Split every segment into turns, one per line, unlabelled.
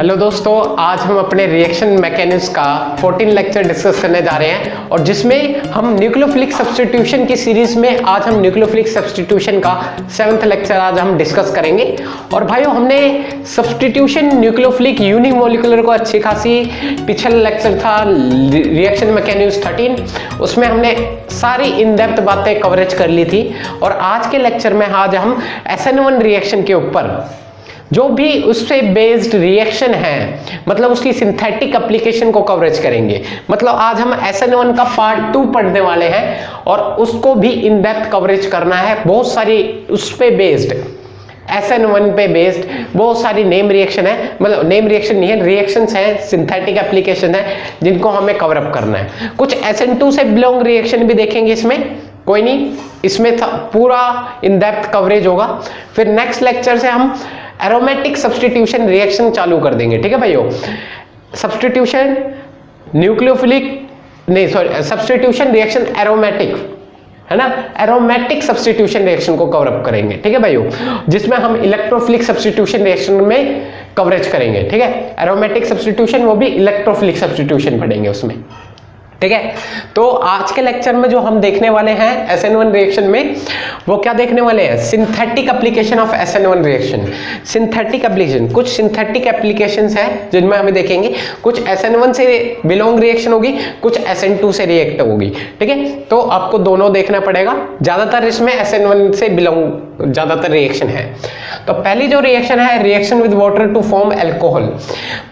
Hello दोस्तों, आज हम अपने रिएक्शन मैकेनिज्म का 14 लेक्चर डिस्कस करने जा रहे हैं और जिसमें हम न्यूक्लियोफिलिक सब्स्टिट्यूशन की सीरीज में आज हम न्यूक्लियोफिलिक सब्स्टिट्यूशन का 7th लेक्चर आज हम डिस्कस करेंगे। और भाइयों, हमने सब्स्टिट्यूशन न्यूक्लियोफिलिक यूनिमोलिकुलर को अच्छी खासी, पिछला लेक्चर था रिएक्शन मैकेनिज्म 13, उसमें हमने सारी इन डेप्थ बातें कवरेज कर ली थी। और आज के लेक्चर में आज हम SN1 रिएक्शन के ऊपर जो भी उससे बेस्ड रिएक्शन है, मतलब उसकी सिंथेटिक एप्लीकेशन को कवरेज करेंगे। मतलब आज हम SN1 का पार्ट 2 पढ़ने वाले हैं और उसको भी इन डेप्थ कवरेज करना है। बहुत सारी उस पे बेस्ड, SN1 पे बेस्ड बहुत सारी नेम रिएक्शन है, मतलब नेम रिएक्शन नहीं है, रिएक्शंस हैं, सिंथेटिक एप्लीकेशन है जिनको हमें कवर अप करना है। कुछ SN2 से बिलोंग रिएक्शन भी देखेंगे, इसमें कोई नहीं, इसमें पूरा इन डेप्थ कवरेज होगा। फिर नेक्स्ट लेक्चर से हम एरोमेटिक सब्स्टिट्यूशन रिएक्शन चालू कर देंगे। ठीक है भाइयों, सब्स्टिट्यूशन न्यूक्लियोफिलिक नहीं सॉरी सब्स्टिट्यूशन रिएक्शन एरोमेटिक है ना, एरोमेटिक सब्स्टिट्यूशन रिएक्शन को कवर अप करेंगे। ठीक है भाइयों, जिसमें हम इलेक्ट्रोफिलिक सब्स्टिट्यूशन रिएक्शन में कवरेज करेंगे। ठीक है, एरोमेटिक सब्स्टिट्यूशन वो भी इलेक्ट्रोफिलिक सब्स्टिट्यूशन पढ़ेंगे उसमें। ठीक है, तो आज के लेक्चर में जो हम देखने वाले हैं SN1 रिएक्शन में, वो क्या देखने वाले हैं? Synthetic application of SN1 reaction. Synthetic application, कुछ सिंथेटिक एप्लीकेशंस हैं जिनमें हमें देखेंगे। कुछ SN1 से बिलोंग रिएक्शन होगी, कुछ SN2 से रिएक्ट होगी। ठीक है, तो आपको दोनों देखना पड़ेगा। ज्यादातर इसमें SN1 से बिलोंग ज्यादातर रिएक्शन है। तो पहली जो रिएक्शन है, reaction with water to form alcohol.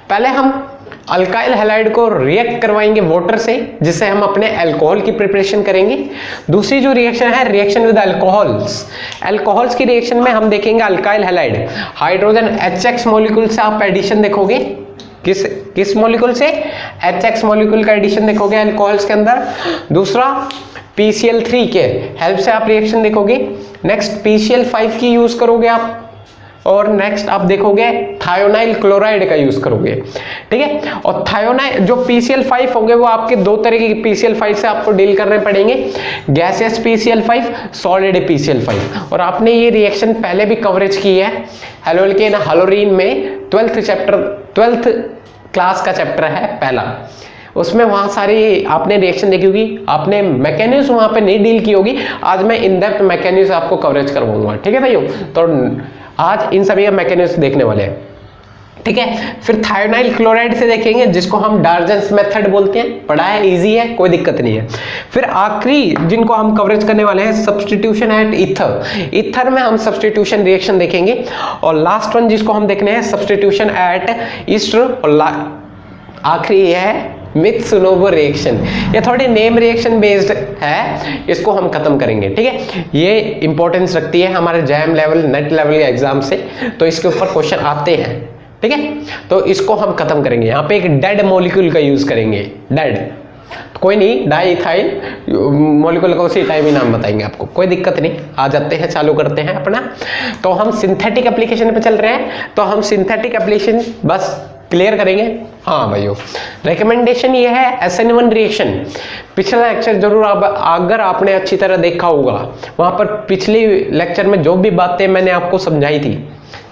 पहले हम अल्काइल हैलाइड को रिएक्ट करवाएंगे वाटर से, जिससे हम अपने अल्कोहल की प्रिपरेशन करेंगे। दूसरी जो रिएक्शन है, रिएक्शन विद अल्कोहल्स। अल्कोहल्स की रिएक्शन में हम देखेंगे alkyl halide, hydrogen HX molecule से आप एडिशन देखोगे। किस मॉलिक्यूल से? HX मॉलिक्यूल का एडिशन देखोगे अल्कोहल्स के अंदर। दूसरा PCl3 के हेल्प से आप रिएक्शन देखोगे। नेक्स्ट PCl5 की यूज करोगे आप, और नेक्स्ट आप देखोगे थायोनाइल क्लोराइड का यूज करोगे। ठीक है, और थायोनाइल जो PCl5 होंगे वो आपके दो तरह के PCl5 से आपको डील करने पड़ेंगे, गैसियस PCl5, सॉलिड PCl5। और आपने ये रिएक्शन पहले भी कवरेज की है हेलोल्केन हालोरीन में, 12th क्लास का चैप्टर है पहला, उसमें वहां सारी आपने रिएक्शन देखी होगी, आपने मैकेनिज्म वहां पे नहीं डील की होगी। आज मैं इन डेप्थ मैकेनिज्म आपको कवरेज करवाऊंगा। ठीक है भाइयों, तो आज इन सभी का मैकेनिज्म देखने वाले हैं। ठीक है, फिर थायोनाइल क्लोराइड से देखेंगे, जिसको हम डार्जन्स मेथड बोलते हैं। पढ़ा है, इजी है, कोई दिक्कत नहीं है। फिर आखिरी जिनको हम कवरेज करने वाले हैं, सब्स्टिट्यूशन एट ईथर। ईथर में हम सब्स्टिट्यूशन रिएक्शन देखेंगे। और लास्ट वन जिसको हम देखने हैं, सब्स्टिट्यूशन एट ईस्टर। और आखिरी ये है मित्सुनोबो रिएक्शन। ये थोड़ी नेम रिएक्शन बेस्ड है, इसको हम खत्म करेंगे। ठीक है, ये इंपॉर्टेंस रखती है हमारे जैम लेवल, नेट लेवल के एग्जाम से, तो इसके ऊपर क्वेश्चन आते हैं। ठीक है, तो इसको हम खत्म करेंगे। यहाँ पे एक डेड मॉलिक्यूल का यूज करेंगे, डेड, कोई नहीं, डाईइथाइल मॉलिक्यूल का उसी टाइम ही नाम बताएंगे आपको, कोई दिक्कत नहीं। आ जाते हैं, चालू करते हैं अपना। तो हम सिंथेटिक एप्लीकेशन पे चल रहे हैं, तो हम सिंथेटिक एप्लीकेशन बस क्लियर करेंगे। हाँ भाइयों, रिकमेंडेशन ये है SN1 रिएक्शन। पिछला लेक्चर जरूर अगर आपने अच्छी तरह देखा होगा, वहां पर पिछली लेक्चर में जो भी बातें मैंने आपको समझाई थी,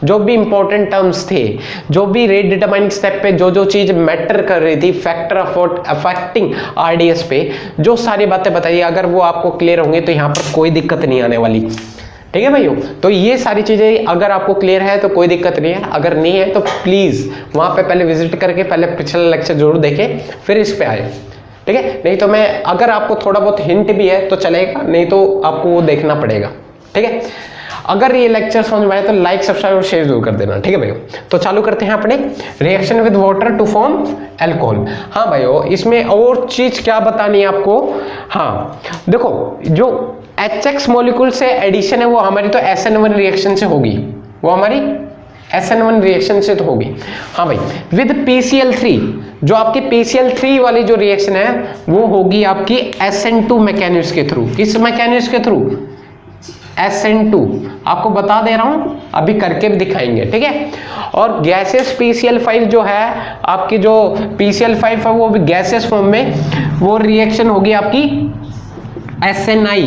जो भी इंपॉर्टेंट टर्म्स थे, जो भी रेट डिटरमाइनिंग स्टेप पे जो चीज मैटर कर रही थी, फैक्टर ऑफ अफेक्टिंग RDS पे जो सारी बातें बताइए, अगर वो आपको क्लियर होंगे तो यहाँ पर कोई दिक्कत नहीं आने वाली। ठीक है भाइयों, तो ये सारी चीजें अगर आपको क्लियर है तो कोई दिक्कत नहीं है, अगर नहीं है तो प्लीज वहां पे पहले विजिट करके पहले पिछला लेक्चर जरूर देखें, फिर इस पे आए। ठीक है, नहीं तो मैं अगर आपको थोड़ा बहुत हिंट भी है तो चलेगा, नहीं तो आपको वो देखना पड़ेगा। ठीक है, अगर ये लेक्चर समझ में आए तो लाइक, सब्सक्राइब और शेयर जरूर कर देना। ठीक है भाइयों, तो चालू करते हैं अपने reaction with water to form alcohol. हाँ भाइयों, इसमें और चीज क्या बतानी है आपको? हाँ देखो, जो HX मॉलिक्यूल से एडिशन है वो हमारी तो SN1 रिएक्शन से होगी, वो हमारी SN1 रिएक्शन से तो होगी। हाँ भाई, विद PCl3, जो आपकी PCl3 वाली जो रिएक्शन है वो होगी आपकी SN2 मैकेनिज्म के थ्रू। किस मैकेनिज्म के थ्रू? SN2। आपको बता दे रहा हूं, अभी करके भी दिखाएंगे। ठीक है, और गैसेस PCl5 जो है आपकी, जो PCl5 है वो भी गैसेस फॉर्म में, वो रिएक्शन होगी आपकी SNI।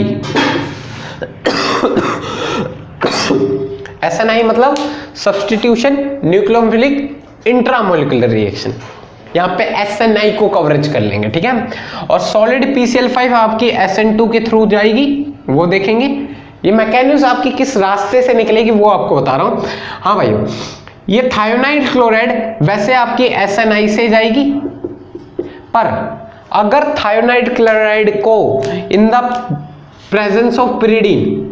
SNI मतलब सब्स्टिट्यूशन न्यूक्लियोफिलिक इंट्रामोलिकुलर रिएक्शन, यहाँ पे SNI को कवरेज कर लेंगे, ठीक है। और सॉलिड PCl5 आपकी SN2 के थ्रू जाएगी, वो देखेंगे। ये मैकेनिज्म आपकी किस रास्ते से निकलेगी वो आपको बता रहा हूं। हाँ भाइयों, ये थायोनाइड क्लोराइड वैसे आपकी SNI से जाएगी, पर अगर थायोनाइड क्लोराइड को in the presence of pyridine,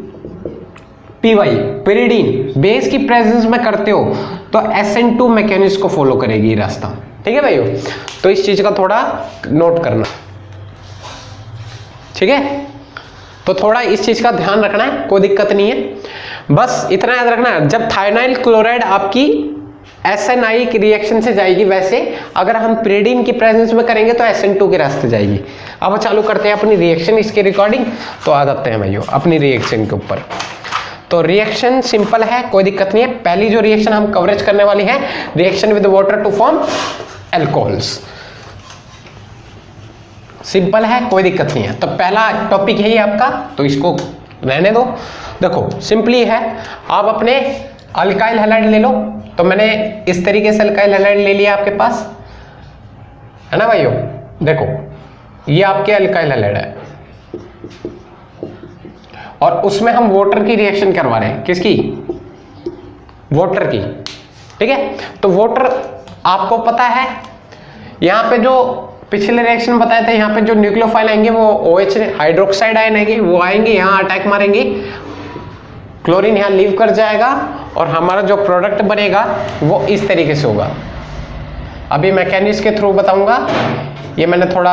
PY pyridine base की प्रेजेंस में करते हो तो SN2 मैकेनिज्म को फॉलो करेगी ये रास्ता, ठीक है भाइयों। तो इस चीज का थोड़ा नोट करना, ठीक है। तो थोड़ा इस चीज का ध्यान रखना है, कोई दिक्कत नहीं है, बस इतना याद रखना है। जब थायोनाइल क्लोराइड आपकी SNI की रिएक्शन से जाएगी, वैसे अगर हम पिरिडीन की प्रेजेंस में करेंगे तो SN2 के रास्ते जाएगी। अब चालू करते हैं अपनी रिएक्शन इसके रिकॉर्डिंग। तो आ जाते हैं भाइयों अपनी रिएक्शन के ऊपर। तो रिएक्शन सिंपल है, कोई दिक्कत नहीं है। पहली जो रिएक्शन हम कवरेज करने वाली है, reaction with water to form alcohols. Simple है, कोई दिक्कत नहीं है। तो पहला टॉपिक है ये आपका, तो इसको रहने दो। देखो सिंपली है, आप अपने अल्काइल हैलाइड ले लो। तो मैंने इस तरीके से अल्काइल हैलाइड ले लिया आपके पास, है ना भाइयों। देखो ये आपके अल्काइल हैलाइड है और उसमें हम वाटर की रिएक्शन करवा रहे हैं। किसकी? वाटर की, ठीक है। तो वाटर आपको पता है, यहां पे जो पिछले रिएक्शन बताए थे, यहाँ पे जो न्यूक्लियोफाइल आएंगे वो OH हाइड्रोक्साइड आयन आएंगे, वो आएंगे यहाँ अटैक मारेंगे, क्लोरीन यहाँ लीव कर जाएगा और हमारा जो प्रोडक्ट बनेगा वो इस तरीके से होगा। अभी मैकेनिज्म के थ्रू बताऊंगा, ये मैंने थोड़ा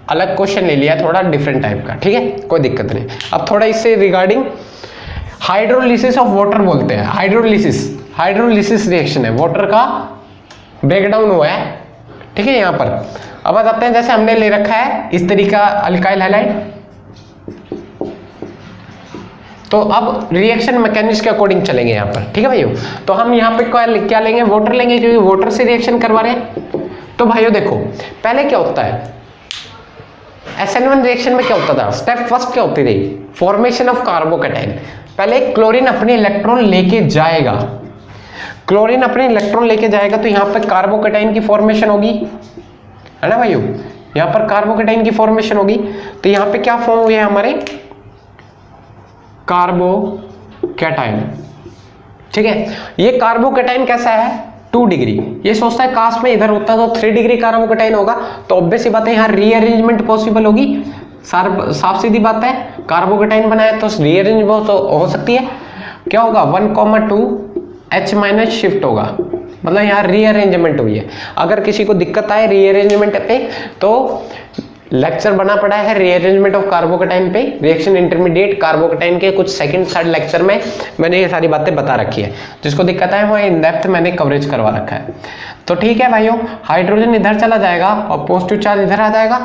अलग क्वेश्चन ले लिया, थोड़ा डिफरेंट टाइप का, ठीक है, कोई दिक्कत नहीं। अब थोड़ा इससे रिगार्डिंग हाइड्रोलिसिस ऑफ वाटर बोलते हैं। हाइड्रोलिसिस रिएक्शन है, वाटर का ब्रेकडाउन हुआ है, ठीक है। यहां पर अब आ जाते हैं, जैसे हमने ले रखा है इस तरीका अल्काइल हैलाइड। तो अब रिएक्शन मैकेनिज्म के अकॉर्डिंग चलेंगे यहाँ पर, ठीक है भाइयों। तो हम यहाँ पे क्या लेंगे? वाटर लेंगे, क्योंकि वाटर से रिएक्शन करवा रहे हैं। तो भाइयों देखो पहले क्या होता है, SN1 रिएक्शन में क्या होता था, स्टेप फर्स्ट क्या होती थी, फॉर्मेशन ऑफ कार्बोकैटायन। पहले क्लोरीन अपने इलेक्ट्रॉन लेके जाएगा, क्लोरीन अपने इलेक्ट्रॉन लेके जाएगा, तो यहाँ पर कार्बोकैटायन की फॉर्मेशन होगी, है ना भाइयों। यहाँ पर कार्बोकैटायन की फॉर्मेशन होगी, तो यहाँ पे क्या फॉर्म हुए हमारे कार्बोकैटायन, ठीक है। ये कार्बोकैटायन कैसा है, 2 डिग्री। ये सोचता है काश में इधर होता तो 3 डिग्री कार्बोकैटायन होगा, तो ऑब्वियस सी बात है यहाँ रीअरेंजमेंट पॉसिबल होगी। साफ सीधी बात है, कार्बोकैटायन बनाया तो रीअरेंजमेंट हो सकती है। क्या होगा, 1,2 H- शिफ्ट होगा, मतलब यहाँ रीअरेंजमेंट हुई है। अगर किसी को दिक्कत आए रीअरेंजमेंट पे, तो लेक्चर बना पड़ा है रीअरेंजमेंट ऑफ कार्बोकैटायन पे, रिएक्शन इंटरमीडिएट कार्बोकैटायन के कुछ सेकंड थर्ड लेक्चर में मैंने ये सारी बातें बता रखी है। जिसको दिक्कत है वो इन डेप्थ मैंने कवरेज करवा रखा है। तो ठीक है भाइयों, हाइड्रोजन इधर चला जाएगा और पॉजिटिव चार्ज इधर आ जाएगा,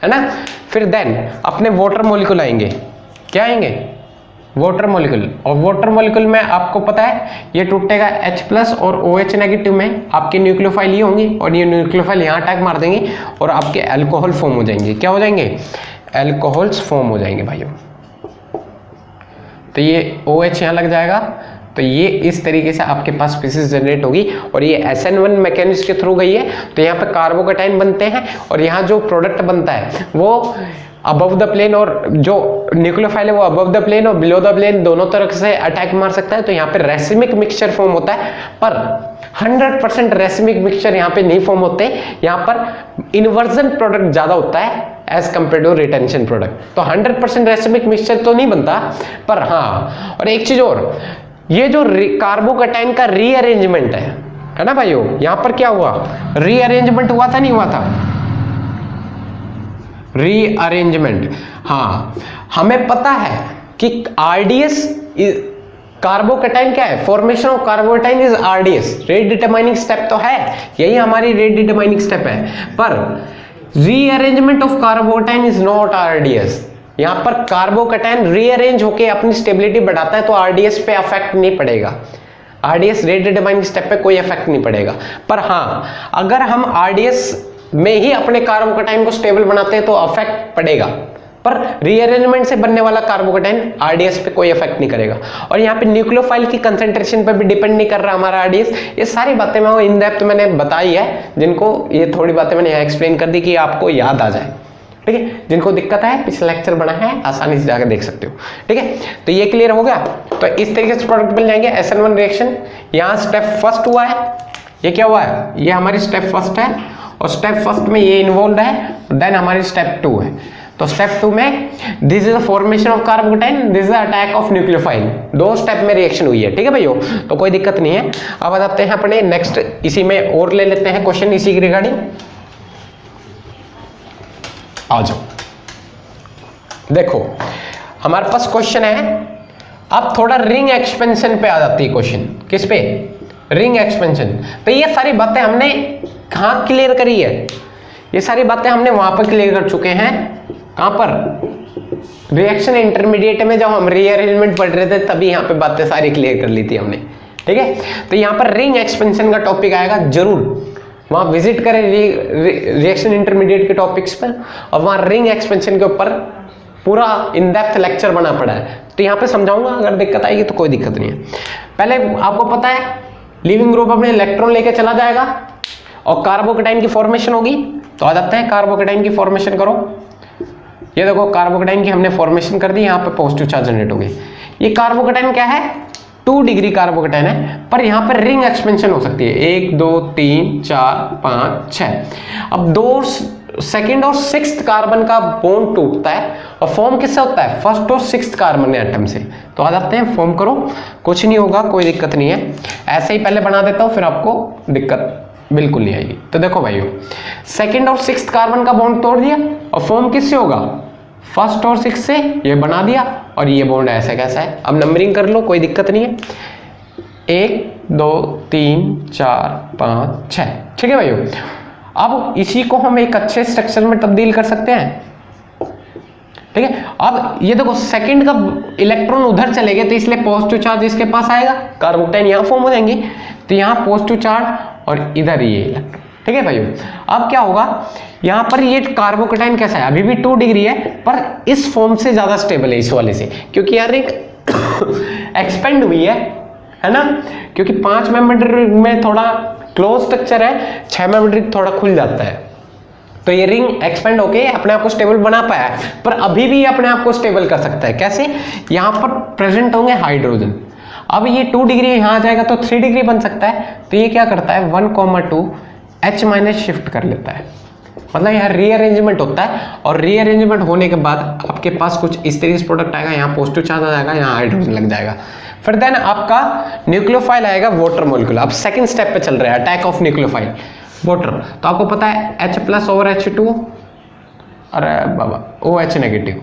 है ना। फिर देन अपने वाटर मॉलिक्यूल आएंगे, क्या आएंगे, वाटर मॉलिक्यूल। और वाटर मॉलिक्यूल में आपको पता है ये टूटेगा H+ और OH नेगेटिव में आपके न्यूक्लियोफाइल ये होंगी, और ये न्यूक्लियोफाइल यहाँ अटैक मार देंगे और आपके अल्कोहल फॉर्म हो जाएंगे। क्या हो जाएंगे, अल्कोहल्स फॉर्म हो जाएंगे भाइयों। तो ये OH यहाँ लग जाएगा, तो ये इस तरीके से आपके पास स्पीसीज जनरेट होगी। और ये SN1 मैकेनिज्म के थ्रू गई है, तो यहाँ पे कार्बोकैटायन बनते हैं और यहाँ जो प्रोडक्ट बनता है वो अबव द प्लेन, और जो न्यूक्लियोफाइल है वो अबव द प्लेन और बिलो द प्लेन दोनों तरफ से अटैक मार सकता है। तो यहाँ पे रेसिमिक मिक्सचर फॉर्म होता है, पर 100% रेसिमिक मिक्सचर यहाँ पे नहीं फॉर्म होते। यहाँ पर इन्वर्जन प्रोडक्ट ज्यादा होता है as compare to retention product. तो 100% रेसिमिक मिक्सचर तो नहीं बनता, पर हाँ, और एक चीज और, ये जो कार्बोकैटायन का रीअरेंजमेंट है ना भाइयों, यहाँ पर क्या हुआ, रीअरेंजमेंट हुआ था, नहीं हुआ था, रीअरेंजमेंट। हाँ, हमें पता है कि RDS कार्बोकैटायन क्या है, formation of carbocation is RDS, rate determining step तो है, यही हमारी रेट डिटरमाइनिंग स्टेप है। पर rearrangement of carbocation is not RDS। यहां पर कार्बोकैटायन रीअरेंज होके अपनी स्टेबिलिटी बढ़ाता है, तो RDS पे अफेक्ट नहीं पड़ेगा, RDS रेट डिटरमाइनिंग स्टेप पे कोई अफेक्ट नहीं पड़ेगा। पर हाँ, अगर हम RDS में ही अपने कार्बोकैटायन को स्टेबल बनाते हैं तो अफेक्ट पड़ेगा, पर रीअरेंजमेंट से बनने वाला कार्बोकेटाइन आरडीएस पे कोई इफेक्ट नहीं करेगा। और यहाँ पे न्यूक्लियोफाइल की कंसेंट्रेशन पे भी डिपेंड नहीं कर रहा हमारा आरडीएस। ये सारी बातें मैं इन डेप्थ मैंने बताई है, जिनको ये थोड़ी बातें मैंने यहाँ एक्सप्लेन कर दी कि आपको याद आ जाए, ठीक है। जिनको दिक्कत है पिछला लेक्चर बना है, आसानी से जाकर देख सकते हो, ठीक है। तो ये क्लियर हो गया। तो इस तरीके से प्रोडक्ट मिल जाएंगे। SN1 रिएक्शन यहाँ स्टेप फर्स्ट हुआ है, ये क्या हुआ है, ये हमारी स्टेप फर्स्ट है और स्टेप फर्स्ट में ये इन्वॉल्व है, देन हमारी स्टेप 2 है। तो स्टेप 2 में this is the formation of carbocation, this is the attack of nucleophile. 2 step में रिएक्शन हुई है, ठीक है भाइयों, तो कोई दिक्कत नहीं है। अब आ जाते हैं अपने नेक्स्ट, इसी में और ले लेते हैं क्वेश्चन इसी की रिगार्डिंग। आ जाओ, देखो हमारे पास क्वेश्चन है। अब थोड़ा रिंग एक्सपेंशन पे आ जाती है क्वेश्चन, किस पे, रिंग एक्सपेंशन। तो ये सारी बातें हमने कहाँ क्लियर करी है, ये सारी बातें हमने वहां पर क्लियर कर चुके हैं। कहां पर, रिएक्शन इंटरमीडिएट में जब हम रीअरेंजमेंट पढ़ रहे थे तभी यहाँ पे बातें सारी क्लियर कर ली थी हमने, ठीक है। तो यहाँ पर रिंग एक्सपेंशन का टॉपिक आएगा, जरूर वहां विजिट करें रिएक्शन इंटरमीडिएट के टॉपिक्स पर, और वहां रिंग एक्सपेंशन के ऊपर पूरा इन डेप्थ लेक्चर बना पड़ा है। तो यहाँ पे समझाऊंगा, अगर दिक्कत आएगी तो कोई दिक्कत नहीं है। पहले आपको पता है लिविंग ग्रुप अपने इलेक्ट्रॉन लेके चला जाएगा और कार्बोकेटाइन की फॉर्मेशन होगी। तो आ जाते हैं कार्बोकेटाइन की फॉर्मेशन करो। ये देखो कार्बोकेटाइन की हमने फॉर्मेशन कर दी, यहाँ पे पॉजिटिव चार्ज जनरेट हो गई। ये कार्बोकेटाइन क्या है, 2 डिग्री कार्बोकेटाइन है, पर यहाँ पर रिंग एक्सपेंशन हो सकती है 1 2 3 4 5 6। अब 2 सेकेंड और 6th कार्बन का बॉन्ड टूटता है और फॉर्म किससे होता है, 1st और 6th कार्बन एटम से। तो आ जाते हैं, फॉर्म करो, कुछ नहीं होगा, कोई दिक्कत नहीं है। ऐसे ही पहले बना देता हूँ, फिर आपको दिक्कत बिल्कुल नहीं आएगी। तो देखो भाइयों, 2nd और 6th कार्बन का बॉन्ड तोड़ दिया और फॉर्म किससे होगा, 1st और 6th से, ये बना दिया और ये बॉन्ड ऐसा कैसा है। अब नंबरिंग कर लो, कोई दिक्कत नहीं है, 1 2 3 4 5 6, ठीक है भाइयों। अब इसी को हम एक अच्छे स्ट्रक्चर में तब्दील कर सकते हैं, ठीक है। अब ये देखो सेकंड का इलेक्ट्रॉन उधर चले गए, तो इसलिए पॉजिटिव चार्ज इसके पास आएगा, कार्बोकेटाइन यहाँ फॉर्म हो जाएंगे। तो यहाँ पॉजिटिव चार्ज और इधर ये इलेक्ट्रॉन, ठीक है भाइयों। अब क्या होगा, यहाँ पर ये कार्बोकेटाइन कैसा है, अभी भी 2 डिग्री है, पर इस फॉर्म से ज्यादा स्टेबल है इस वाले से, क्योंकि यार एक एक्सपेंड हुई है ना, क्योंकि 5 मेंबर में थोड़ा क्लोज स्ट्रक्चर है, 6 मेंबर थोड़ा खुल जाता है। तो ये रिंग एक्सपेंड होके अपने आप को स्टेबल बना पाया है, पर अभी भी अपने आप को स्टेबल कर सकता है। कैसे, यहाँ पर प्रेजेंट होंगे हाइड्रोजन। अब ये 2 डिग्री यहाँ आ जाएगा तो 3 डिग्री बन सकता है। तो ये क्या करता है, 1,2 H- शिफ्ट कर लेता है, मतलब यहाँ रीअरेंजमेंट होता है। और रीअरेंजमेंट होने के बाद आपके पास कुछ इस तरीके से प्रोडक्ट आएगा, यहाँ पॉजिटिव चार्ज आ जाएगा, यहाँ हाइड्रोजन लग जाएगा। फिर देन आपका न्यूक्लियोफाइल आएगा, वाटर मॉलिक्यूल। अब सेकंड स्टेप पे चल रहा है, अटैक ऑफ न्यूक्लियोफाइल, वाटर। तो आपको पता है H+ ओवर H2, अरे बाबा OH नेगेटिव,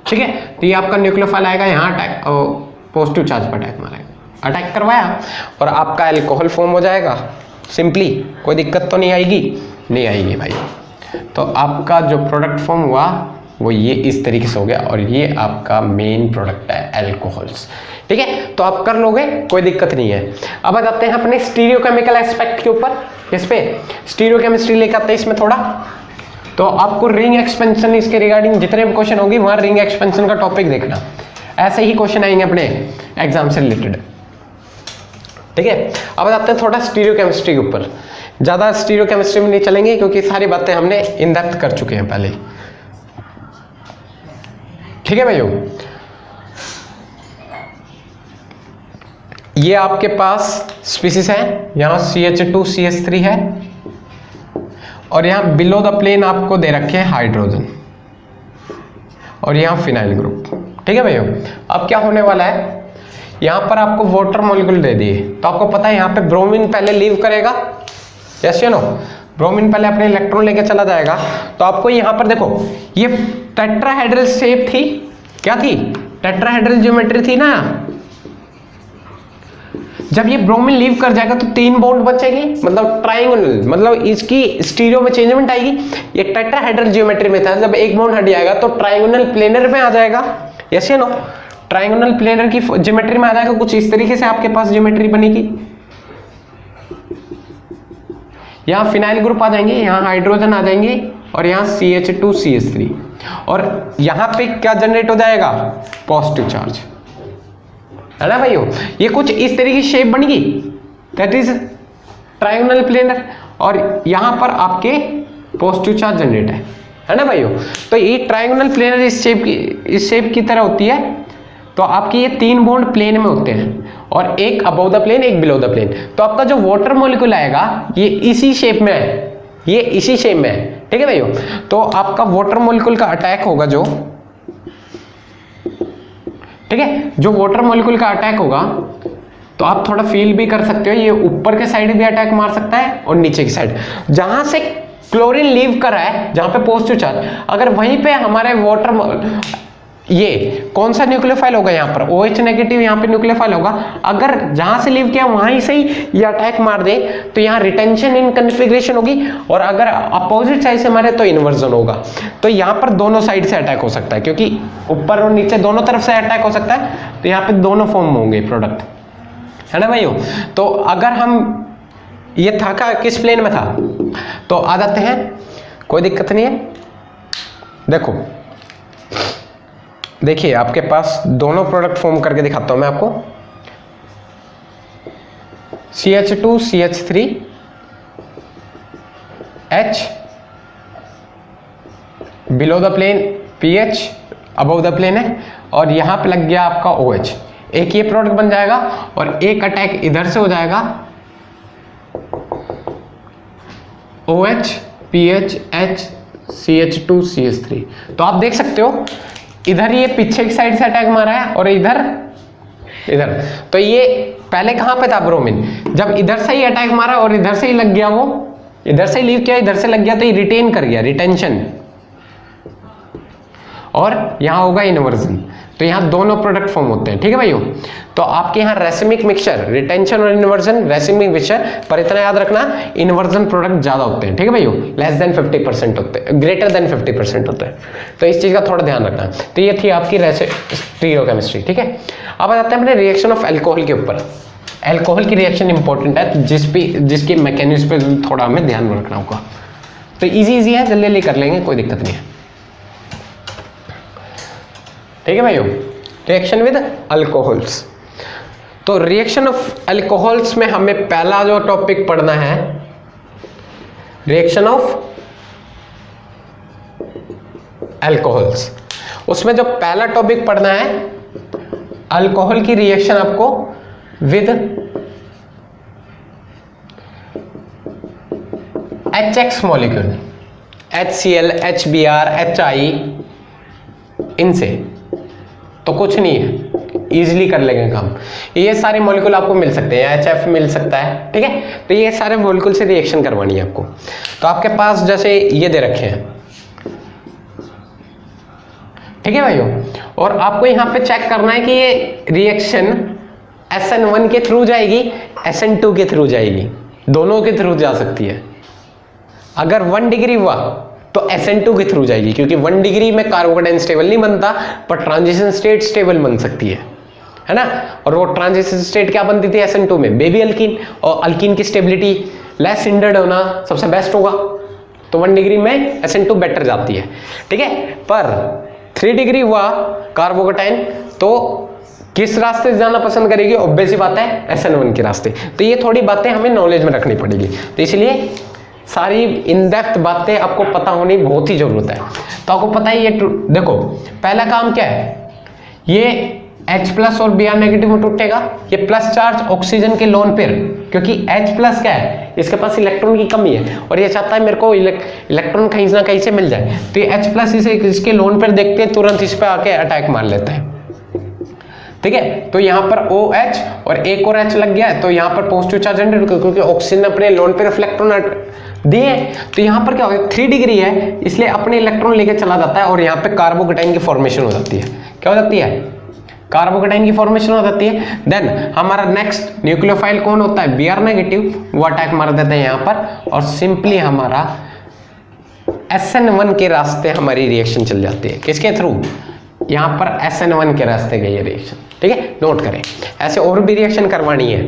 ठीक है। तो ये आपका न्यूक्लियोफाइल आएगा, यहाँ अटैक पॉजिटिव चार्ज पर अटैक मारेगा, अटैक करवाया और आपका अल्कोहल फॉर्म हो जाएगा सिंपली। कोई दिक्कत तो नहीं आएगी, नहीं आएगी भाई। तो आपका जो प्रोडक्ट फॉर्म हुआ वो ये इस तरीके से हो गया, और ये आपका मेन प्रोडक्ट है अल्कोहल्स, ठीक है। तो आप कर लोगे, कोई दिक्कत नहीं है। अब आ जाते हैं अपने स्टीरियोकेमिकल एस्पेक्ट के ऊपर। इस पे स्टीरियोकेमिस्ट्री लेकर आते हैं इसमें थोड़ा। तो आपको रिंग एक्सपेंशन इसके रिगार्डिंग जितने भी क्वेश्चन होंगे वहां रिंग एक्सपेंशन का टॉपिक देखना, ऐसे ही क्वेश्चन आएंगे अपने एग्जाम से रिलेटेड, ठीक है। अब आते हैं थोड़ा स्टीरियोकेमिस्ट्री के ऊपर। ज्यादा स्टीरियोकेमिस्ट्री में नहीं चलेंगे क्योंकि सारी बातें हमने इन डेप्थ कर चुके हैं पहले, ठीक है भाइयों। ये आपके पास स्पीसीज है, यहाँ CH2CH3 है, और यहाँ बिलो द प्लेन आपको दे रखे हैं हाइड्रोजन, और यहाँ फिनाइल ग्रुप, ठीक है भैया। अब क्या होने वाला है, यहाँ पर आपको वाटर मॉलिक्यूल दे दिए, तो आपको पता है यहाँ पे ब्रोमीन पहले लीव करेगा, यस या नो, ब्रोमीन पहले अपने इलेक्ट्रॉन लेके चला जाएगा। तो आपको यहाँ पर देखो ये टेट्राहेड्रल शेप थी, क्या थी, टेट्राहेड्रल ज्योमेट्री थी ना। जब ये ब्रोमीन लीव कर जाएगा तो 3 बॉन्ड बचेगी, मतलब ट्राइंगुलर, मतलब इसकी स्टीरियो में चेंजमेंट आएगी। ये टेट्राहेड्रल ज्योमेट्री में था, जब एक बॉन्ड हट जाएगा तो ट्राइंगुलर प्लेनर में आ जाएगा, यस या नो, ट्राइंगुलर प्लेनर की ज्योमेट्री में आ जाएगा। कुछ इस तरीके से आपके पास ज्योमेट्री बनेगी। यहाँ फिनाइल ग्रुप आ जाएंगे, यहाँ हाइड्रोजन आ जाएंगे, और यहाँ CH2CH3। और यहां पे क्या जनरेट हो जाएगा, पॉजिटिव चार्ज, है ना भाइयों। ये कुछ इस तरीके की शेप बन गई, दैट इज ट्रायंगुलर प्लेनर, और यहां पर आपके पॉजिटिव चार्ज जनरेट है ना भाइयों। तो ये ट्रायंगुलर प्लेनर इस शेप की तरह होती है। तो आपकी ये 3 बॉन्ड प्लेन में होते हैं, और एक अबव द प्लेन, एक बिलो द प्लेन। तो आपका जो वाटर मॉलिक्यूल आएगा ये इसी शेप में है, ये इसी शेप में है, ठीक है भाइयों। तो आपका वाटर मॉलिक्यूल का अटैक होगा जो, ठीक है, जो वाटर मॉलिक्यूल का अटैक होगा, तो आप थोड़ा फील भी कर सकते हो, ये ऊपर के साइड भी अटैक मार सकता है और नीचे की साइड, जहां से क्लोरीन लीव कर रहा है, जहां पे पॉजिटिव चार्ज, अगर वहीं पे हमारे वाटर, ये कौन सा न्यूक्लियोफाइल होगा, यहाँ पर OH नेगेटिव यहाँ पे न्यूक्लियोफाइल होगा, अगर जहां से लीव किया वहीं से ही ये अटैक मार दे तो यहाँ रिटेंशन इन कन्फिग्रेशन होगी, और अगर अपोजिट साइड से मारे तो इन्वर्जन होगा। तो यहाँ पर दोनों साइड से अटैक हो सकता है, क्योंकि ऊपर और नीचे दोनों तरफ से अटैक हो सकता है, तो यहाँ पे दोनों फॉर्म होंगे प्रोडक्ट, है ना भाइयों। तो अगर हम, ये था का किस प्लेन में था, तो आ जाते हैं, कोई दिक्कत नहीं है। देखो देखिए आपके पास दोनों प्रोडक्ट फॉर्म करके दिखाता हूं मैं आपको। CH2 CH3 H, below the plane PH, above the plane है, और यहां पे लग गया आपका OH। एक ये प्रोडक्ट बन जाएगा, और एक अटैक इधर से हो जाएगा, OH PH H CH2 CH3। तो आप देख सकते हो इधर ये पीछे की साइड से अटैक मारा है, और इधर इधर, तो ये पहले कहां पे था, ब्रोमीन, जब इधर से ही अटैक मारा और इधर से ही लग गया, वो इधर से ही लीव किया, इधर से लग गया, तो ये रिटेन कर गया, रिटेंशन, और यहां होगा इन्वर्जन। तो यहाँ दोनों प्रोडक्ट फॉर्म होते हैं, ठीक है भाइयों। तो आपके यहाँ रेसिमिक मिक्सचर, रिटेंशन और इन्वर्जन, रेसिमिक मिक्सचर, पर इतना याद रखना इन्वर्जन प्रोडक्ट ज्यादा होते हैं, ठीक है भाइयों, लेस देन 50% होते हैं, ग्रेटर देन 50% होते हैं, तो इस चीज का थोड़ा ध्यान रखना। तो ये थी आपकी स्टीरियोकेमिस्ट्री, ठीक है। अब आ जाते हैं अपने रिएक्शन ऑफ एल्कोहल के ऊपर। एल्कोहल की रिएक्शन इंपॉर्टेंट है, जिसकी मैकेनिज्म पे थोड़ा हमें ध्यान रखना होगा। तो इजी है, जल्दी कर लेंगे, कोई दिक्कत नहीं है, ठीक है भाइयों। रिएक्शन विद अल्कोहल्स, तो रिएक्शन ऑफ अल्कोहल्स में हमें पहला जो टॉपिक पढ़ना है, रिएक्शन ऑफ अल्कोहल्स। उसमें जो पहला टॉपिक पढ़ना है, अल्कोहल की रिएक्शन आपको with HX molecule, HCl HBr HI, इनसे तो कुछ नहीं है, इजीली कर लेंगे काम। ये सारे मॉलिक्यूल आपको मिल सकते हैं, HF मिल सकता है, ठीक है। तो ये सारे मॉलिक्यूल से रिएक्शन करवानी है आपको। तो आपके पास जैसे ये दे रखे हैं, ठीक है भाइयों, और आपको यहाँ पे चेक करना है कि ये रिएक्शन SN1 के थ्रू जाएगी, SN2 के थ्रू जाएगी, दोनों के थ्रू जा सकती है। अगर 1 डिग्री हुआ तो SN2 के थ्रू जाएगी, क्योंकि 1 डिग्री में कार्बोकेटाइन स्टेबल नहीं बनता, पर ट्रांजिशन स्टेट स्टेबल बन सकती है ना। और वो ट्रांजिशन स्टेट क्या बनती थी SN2 में, बेबी अल्कीन, और अल्कीन की स्टेबिलिटी लेस हिंडर्ड होना सबसे बेस्ट होगा, तो 1 डिग्री में SN2 बेटर जाती है, ठीक है। पर 3 डिग्री हुआ कार्बोकेटाइन तो किस रास्ते से जाना पसंद करेगी, ऑब्वियस सी बात है SN1 के रास्ते। तो ये थोड़ी बातें हमें नॉलेज में रखनी पड़ेगी, तो इसलिए सारी इन डेप्थ बातें आपको पता होनी बहुत ही जरूरत है। तो आपको पता ही, ये देखो पहला काम क्या है, ये H+ और Br नेगेटिव में टूटेगा, ये प्लस चार्ज ऑक्सीजन के लोन पेयर, क्योंकि H+ क्या है, इसके पास इलेक्ट्रॉन की कमी है और ये चाहता है मेरे को इलेक्ट्रॉन कहीं ना कहीं से मिल जाए, तो ये H+ इसे इसके लोन पेयर देखते हैं, तुरंत इस पे आके अटैक मार लेता है, ठीक है। तो यहाँ पर OH और एक और H लग गया है, तो यहाँ पर पॉजिटिव चार्ज जनरेट, क्योंकि ऑक्सीजन अपने लोन पेयर इलेक्ट्रॉन दिए, तो यहाँ पर क्या होगा, 3 डिग्री है इसलिए अपने इलेक्ट्रॉन लेके चला जाता है, और यहाँ पे कार्बोकेटाइन की फॉर्मेशन हो जाती है। क्या हो जाती है, कार्बोकेटाइन की फॉर्मेशन हो जाती है। देन हमारा नेक्स्ट न्यूक्लियोफाइल कौन होता है, Br नेगेटिव, वो अटैक मार देते हैं यहाँ पर, और सिंपली हमारा SN1 के रास्ते हमारी रिएक्शन चल जाती है। किसके थ्रू, यहाँ पर SN1 के रास्ते गई है रिएक्शन, ठीक है, नोट करें। ऐसे और भी रिएक्शन करवानी है,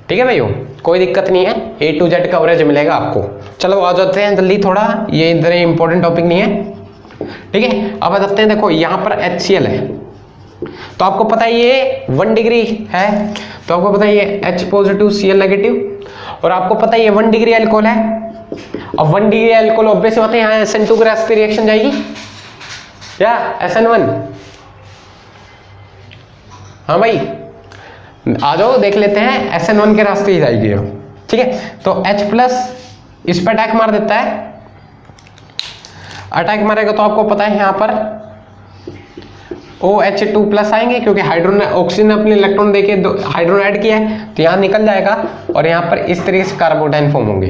ठीक है भाइयों, कोई दिक्कत नहीं है, A to Z कवरेज मिलेगा आपको। चलो आ जाते हैं जल्दी, थोड़ा ये इधर इंपॉर्टेंट टॉपिक नहीं है, ठीक है। अब बताते हैं, देखो यहाँ पर HCl है, तो आपको पता है ये 1 डिग्री है, तो आपको पता है ये H पॉजिटिव Cl नेगेटिव, और आपको पता है ये 1 डिग्री अल्कोहल है। अब 1 डिग्री अल्कोहल ऑब्वियस बात है यहाँ SN2 के रास्ते रिएक्शन जाएगी या SN1। हाँ भाई आ जाओ देख लेते हैं, SN1 के रास्ते ही जाएगी, ठीक है। तो H प्लस इस पर अटैक मार देता है, अटैक मारेगा तो आपको पता है यहाँ पर OH2 प्लस आएंगे, क्योंकि हाइड्रोजन ऑक्सीजन ने अपने इलेक्ट्रॉन देके हाइड्रोजन ऐड किया है, तो यहाँ निकल जाएगा और यहाँ पर इस तरीके से कार्बोडाइन फॉर्म होंगे,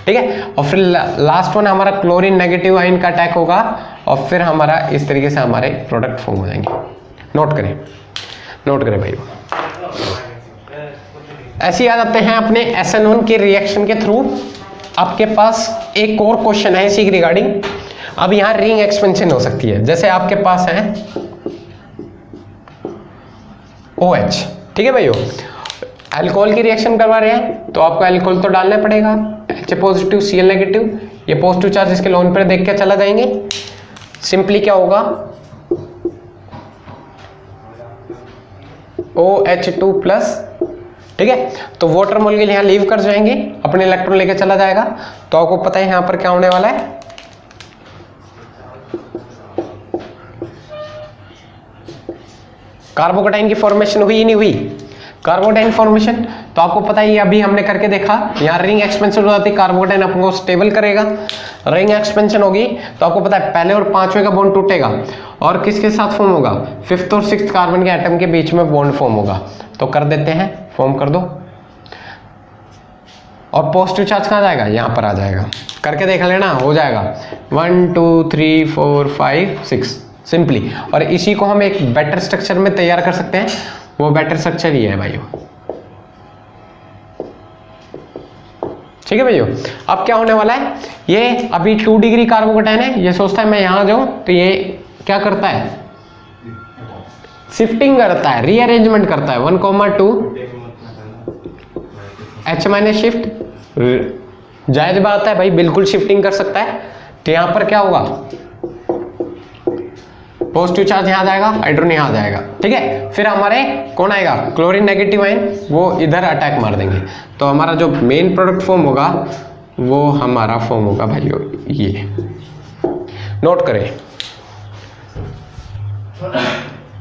ठीक है। और फिर लास्ट वन हमारा क्लोरीन नेगेटिव आयन का अटैक होगा, और फिर हमारा इस तरीके से हमारे प्रोडक्ट फॉर्म हो जाएंगे। नोट करें, नोट करें भाई। ऐसे ही आ जाते हैं अपने SN1 के रिएक्शन के थ्रू। आपके पास एक और क्वेश्चन है इसी के रिगार्डिंग। अब यहाँ रिंग एक्सपेंशन हो सकती है, जैसे आपके पास है OH, ठीक है भाइयों, अल्कोहल की रिएक्शन करवा रहे हैं तो आपको अल्कोहल तो डालना पड़ेगा, H पॉजिटिव Cl नेगेटिव, ये पॉजिटिव चार्ज इसके लोन पर देख के चला जाएंगे। सिंपली क्या होगा, OH2 प्लस, ठीक है। तो वाटर मॉलिक्यूल यहाँ लीव कर जाएंगे, अपने इलेक्ट्रॉन लेके चला जाएगा, तो आपको पता है यहाँ पर क्या होने वाला है, कार्बोकैटायन की फॉर्मेशन हुई ही नहीं हुई, कार्बोकैटायन फॉर्मेशन। तो आपको पता है अभी हमने करके देखा, यहाँ रिंग एक्सपेंशन हो जाती है, कार्बोकैटायन आपको स्टेबल करेगा, रिंग एक्सपेंशन होगी तो आपको पता है पहले और 5वें का बॉन्ड टूटेगा और किसके साथ फॉर्म होगा, 5th और 6th कार्बन के एटम के बीच में बॉन्ड फॉर्म होगा। तो कर देते हैं, फॉर्म कर दो, और पॉजिटिव चार्ज कहाँ जाएगा, यहाँ पर आ जाएगा, करके देख लेना, हो जाएगा 1 2 3 4 5 6 सिंपली। और इसी को हम एक बेटर स्ट्रक्चर में तैयार कर सकते हैं, वो बेटर स्ट्रक्चर ही है भाइयों, ठीक है भाइयों। अब क्या होने वाला है, ये अभी 2 डिग्री कार्बोकैटायन है, ये सोचता है मैं यहां जाऊं, तो ये क्या करता है, शिफ्टिंग करता है, रीअरेंजमेंट करता है, 1,2 H माइनस शिफ्ट, जायज बात है भाई, बिल्कुल शिफ्टिंग कर सकता है। तो यहां पर क्या होगा, पॉजिटिव चार्ज यहाँ जाएगा, हाइड्रोजन यहाँ जाएगा, ठीक है। फिर हमारे कौन आएगा, क्लोरीन नेगेटिव आयन, वो इधर अटैक मार देंगे, तो हमारा जो मेन प्रोडक्ट फॉर्म होगा वो हमारा फॉर्म होगा भाइयों, ये नोट करें,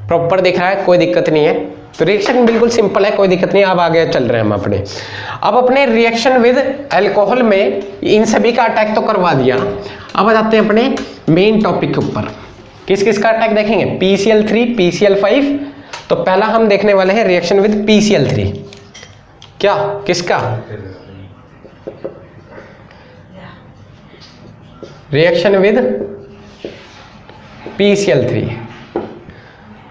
प्रॉपर दिख रहा है, कोई दिक्कत नहीं है। तो रिएक्शन बिल्कुल सिंपल है, कोई दिक्कत नहीं। अब आगे चल रहे हैं हम अपने, अब अपने रिएक्शन विद अल्कोहल में इन सभी का अटैक तो करवा दिया। अब आ जाते हैं अपने मेन टॉपिक के ऊपर, किस किस का अटैक देखेंगे, PCl3 PCl5। तो पहला हम देखने वाले हैं रिएक्शन विद PCl3, क्या किसका, रिएक्शन विद PCl3,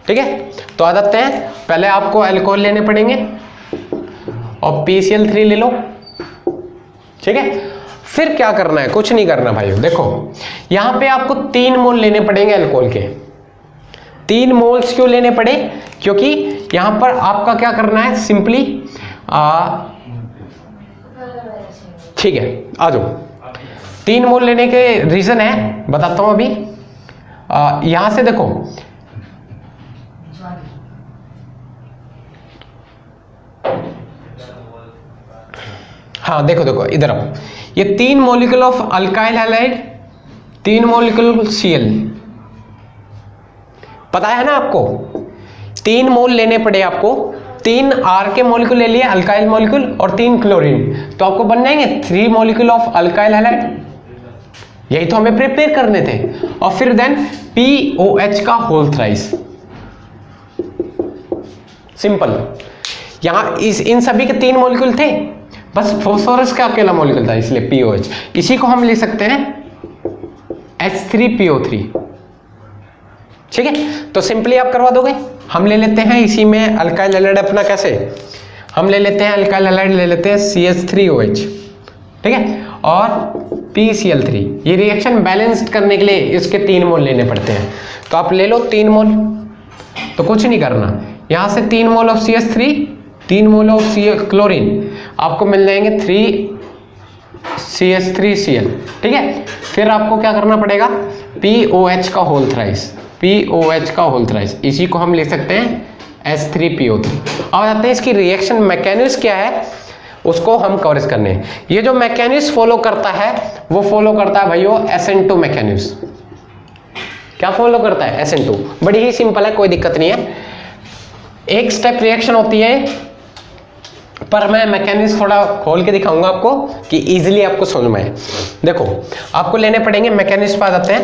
ठीक है। तो आ जाते हैं, पहले आपको अल्कोहल लेने पड़ेंगे और PCl3 ले लो, ठीक है। फिर क्या करना है, कुछ नहीं करना भाइयों, देखो यहां पे आपको 3 मोल लेने पड़ेंगे अल्कोहल के। 3 मोल्स क्यों लेने पड़े, क्योंकि यहां पर आपका क्या करना है, सिंपली ठीक है, आ जाओ। 3 मोल लेने के रीजन है, बताता हूं अभी। यहां से देखो, हाँ देखो देखो इधर आओ, ये 3 molecule of alkyl halide, 3 molecule Cl, पता है ना आपको, 3 मोल लेने पड़े आपको, 3 R के मॉलिक्यूल ले लिए अल्काइल मॉलिक्यूल और 3 क्लोरीन, तो आपको बन जाएंगे 3 मॉलिक्यूल ऑफ अल्काइल हैलाइड, यही तो हमें प्रिपेयर करने थे। और फिर देन POH का होल थ्राइस, सिंपल। यहां इन सभी के 3 मॉलिक्यूल थे, बस फास्फोरस का अकेला मॉलिक्यूल था, इसलिए POH। इसी को हम लिख सकते हैं H3PO3, ठीक है। तो सिंपली आप करवा दोगे। हम ले लेते हैं इसी में अल्काइल हैलाइड अपना, कैसे हम ले लेते हैं अल्काइल हैलाइड, ले लेते हैं CH3OH, ठीक है, और PCl3। ये रिएक्शन बैलेंस्ड करने के लिए इसके 3 मोल लेने पड़ते हैं, तो आप ले लो 3 मोल, तो कुछ नहीं करना, यहां से 3 mole of CH3, 3 mole of chlorine, आपको मिल जाएंगे 3 CH3Cl, ठीक है। फिर आपको क्या करना पड़ेगा, POH का होल थ्राइस, POH का होल थ्राइस, इसी को हम लिख सकते हैं H3PO3। अब आते हैं इसकी रिएक्शन मैकेनिज्म क्या है, उसको हम कवरेज करने हैं। ये जो मैकेनिज्म फॉलो करता है वो फॉलो करता है भाइयों SN2 मैकेनिज्म। क्या फॉलो करता है? SN2। बड़ी ही सिंपल है, कोई दिक्कत नहीं है, एक स्टेप रिएक्शन होती है, पर मैं मैकेनिज्म थोड़ा खोल के दिखाऊंगा आपको कि इजीली आपको समझ में आए। देखो आपको लेने पड़ेंगे मैकेनिज्म पे आ जाते हैं,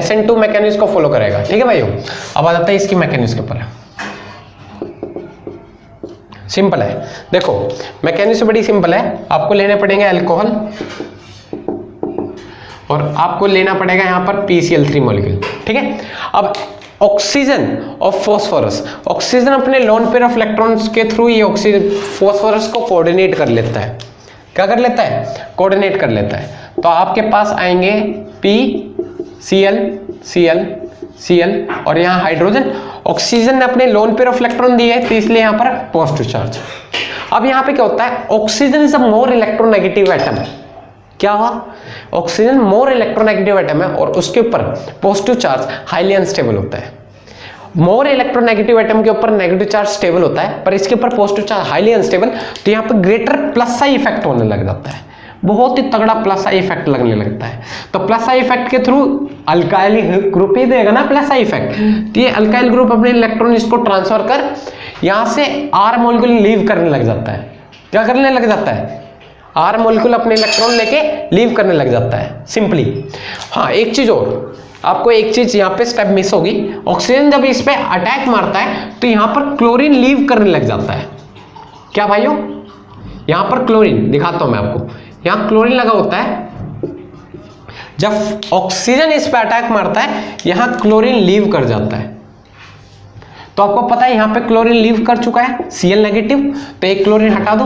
SN2 मैकेनिज्म को फॉलो करेगा, ठीक है भाइयों। अब आ जाता है इसकी मैकेनिज्म के ऊपर, सिंपल है। देखो मैकेनिज्म बड़ी सिंपल है, आपको लेने पड़ेंगे अल्कोहल और आपको लेना पड़ेगा यहां पर PCl3 मॉलिक्यूल, ठीक है। अब ऑक्सीजन और फॉस्फोरस, ऑक्सीजन अपने लोन पेयर ऑफ इलेक्ट्रॉन्स के थ्रू ये ऑक्सीजन फॉस्फोरस को कोऑर्डिनेट कर लेता है। क्या कर लेता है? कोऑर्डिनेट कर लेता है। तो आपके पास आएंगे PCl Cl Cl और यहाँ हाइड्रोजन, ऑक्सीजन ने अपने लोन पेयर ऑफ इलेक्ट्रॉन दिए है तो इसलिए यहाँ पर पॉजिटिव चार्ज। अब यहाँ पे क्या होता है, oxygen is a more electronegative atom. क्या हुआ? ऑक्सीजन मोर इलेक्ट्रोनेगेटिव एटम है और उसके ऊपर पॉजिटिव चार्ज हाईली अनस्टेबल होता है। मोर इलेक्ट्रोनेगेटिव एटम के ऊपर नेगेटिव चार्ज स्टेबल होता है पर इसके ऊपर पॉजिटिव चार्ज हाईली अनस्टेबल, तो यहाँ पर ग्रेटर प्लस आई इफेक्ट होने लग जाता है, बहुत ही तगड़ा प्लस आई इफेक्ट लगने लगता है। तो प्लस आई इफेक्ट के थ्रू अल्काइल ग्रुप ही देगा ना प्लस आई इफेक्ट, तो ये अल्काइल ग्रुप अपने इलेक्ट्रॉन इसको ट्रांसफर कर यहाँ से R मॉलिक्यूल लीव करने लग जाता है। क्या करने लग जाता है? R मॉलिक्यूल अपने इलेक्ट्रॉन लेके लीव करने लग जाता है, सिंपली। हाँ एक चीज और, आपको एक चीज यहाँ पे स्टेप मिस होगी, ऑक्सीजन जब इस पे अटैक मारता है तो यहाँ पर क्लोरीन लीव करने लग जाता है। क्या भाइयों? यहाँ पर क्लोरीन दिखाता हूं मैं आपको, यहाँ क्लोरीन लगा होता है, जब ऑक्सीजन इस पे अटैक मारता है यहाँ क्लोरीन लीव कर जाता है। तो आपको पता है यहाँ पे क्लोरीन लीव कर चुका है, Cl नेगेटिव, तो एक क्लोरीन हटा दो,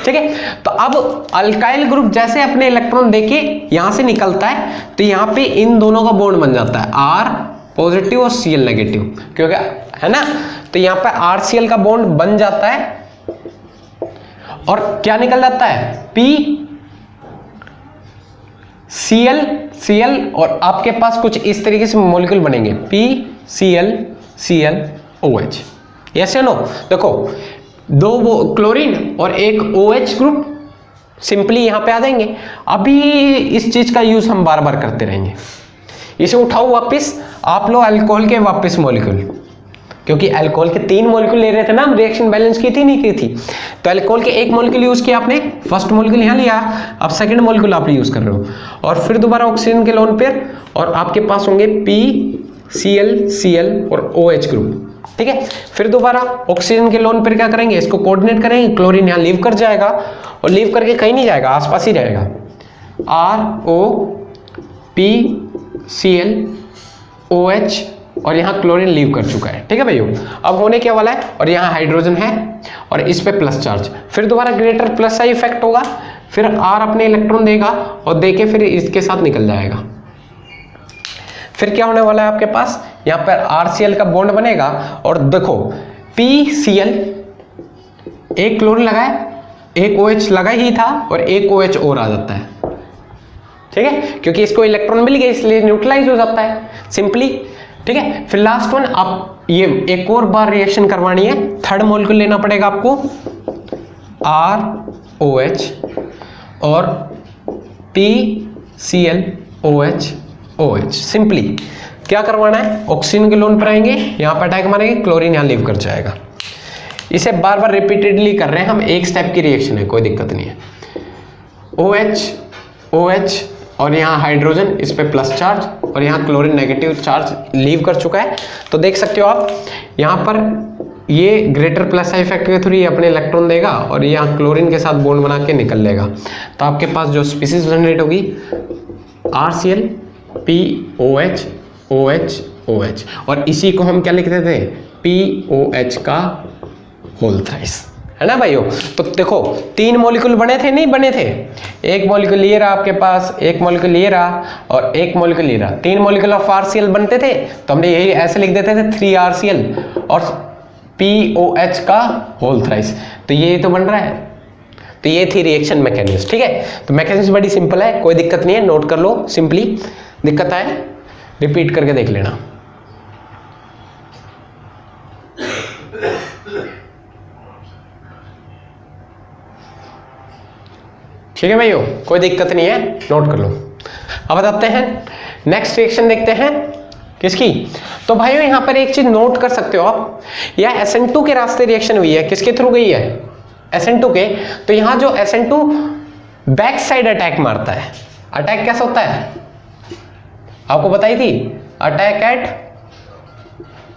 ठीक है। तो अब अल्काइल ग्रुप जैसे अपने इलेक्ट्रॉन देके यहां से निकलता है तो यहाँ पे इन दोनों का बॉन्ड बन जाता है, R पॉजिटिव और Cl नेगेटिव, क्योंकि है ना, तो यहाँ पे RCl का बॉन्ड बन जाता है और क्या निकल जाता है? PCl और आपके पास कुछ इस तरीके से मॉलिक्यूल बनेंगे, PCl यस या नो। देखो दो वो क्लोरीन और एक OH ग्रुप सिंपली यहां पे आ जाएंगे। अभी इस चीज का यूज हम बार बार करते रहेंगे। इसे उठाओ वापस, आप लो अल्कोहल के वापस मॉलिक्यूल, क्योंकि अल्कोहल के 3 मॉलिक्यूल ले रहे थे ना, हम रिएक्शन बैलेंस की थी नहीं की थी, तो अल्कोहल के एक मॉलिक्यूल यूज किया आपने, फर्स्ट मॉलिक्यूल यहाँ लिया, अब सेकंड मॉलिक्यूल आप यूज कर रहे हो और फिर दोबारा ऑक्सीजन के लोन पेयर और आपके पास होंगे PCl और OH ग्रुप, ठीक है। फिर दोबारा ऑक्सीजन के लोन पेयर क्या करेंगे? इसको कोऑर्डिनेट करेंगे, क्लोरीन यहाँ लीव कर जाएगा और लीव करके कहीं नहीं जाएगा, आसपास ही रहेगा, ROPClOH और यहाँ क्लोरीन लीव कर चुका है, ठीक है भाइयों। अब होने क्या वाला है, और यहाँ हाइड्रोजन है और इस पे प्लस चार्ज, फिर दोबारा ग्रेटर प्लस आई इफेक्ट होगा, फिर R अपने इलेक्ट्रॉन देगा और देके फिर इसके साथ निकल जाएगा। फिर क्या होने वाला है आपके पास, यहाँ पर RCl का बॉन्ड बनेगा और देखो PCl एक क्लोरीन लगा है, एक OH लगा ही था और एक OH और आ जाता है, ठीक है, क्योंकि इसको इलेक्ट्रॉन मिल गया इसलिए न्यूट्रलाइज हो जाता है सिंपली, ठीक है। फिर लास्ट वन, आप ये एक और बार रिएक्शन करवानी है, थर्ड मॉलिक्यूल लेना पड़ेगा आपको, ROH और PClOH सिंपली क्या करवाना है, ऑक्सीजन के लोन पर आएंगे, यहाँ पर अटैक मारेंगे, क्लोरीन यहाँ लीव कर जाएगा। इसे बार बार रिपीटेडली कर रहे हैं हम, एक स्टेप की रिएक्शन है, कोई दिक्कत नहीं है। OH और यहाँ हाइड्रोजन, इस पे प्लस चार्ज और यहाँ क्लोरीन नेगेटिव चार्ज लीव कर चुका है। तो देख सकते हो आप यहाँ पर ये ग्रेटर प्लस आई इफेक्ट के थ्रू ये अपने इलेक्ट्रॉन देगा और यहाँ क्लोरीन के साथ बॉन्ड बना के निकल लेगा। तो आपके पास जो स्पीसीज जनरेट होगी RCl POH OH OH, और इसी को हम क्या लिखते थे, POH का होल थ्राइस, है ना भाइयों। तो देखो 3 मॉलिक्यूल बने थे, नहीं बने थे, एक मॉलिक्यूल ये रहा आपके पास, एक मॉलिक्यूल ये रहा और एक मॉलिक्यूल ये रहा, 3 मॉलिक्यूल ऑफ RCl बनते थे, तो हमने यही ऐसे लिख देते थे 3RCl और POH का होल थ्राइस। तो ये तो बन रहा है, तो तो ये थी रिएक्शन मैकेनिज्म। ठीक है, तो मैकेनिज्म बड़ी सिंपल है, कोई दिक्कत नहीं है, नोट कर लो सिंपली, दिक्कत आए रिपीट करके देख लेना। ठीक है भाइयों, कोई दिक्कत नहीं है, नोट कर लो। अब बताते हैं नेक्स्ट रिएक्शन देखते हैं किसकी। तो भाइयों यहां पर एक चीज नोट कर सकते हो आप, यह SN2 के रास्ते रिएक्शन हुई है, किसके थ्रू गई है, SN2 के। तो यहां जो SN2 बैक साइड अटैक मारता है, अटैक कैसा होता है आपको बताई थी, अटैक एट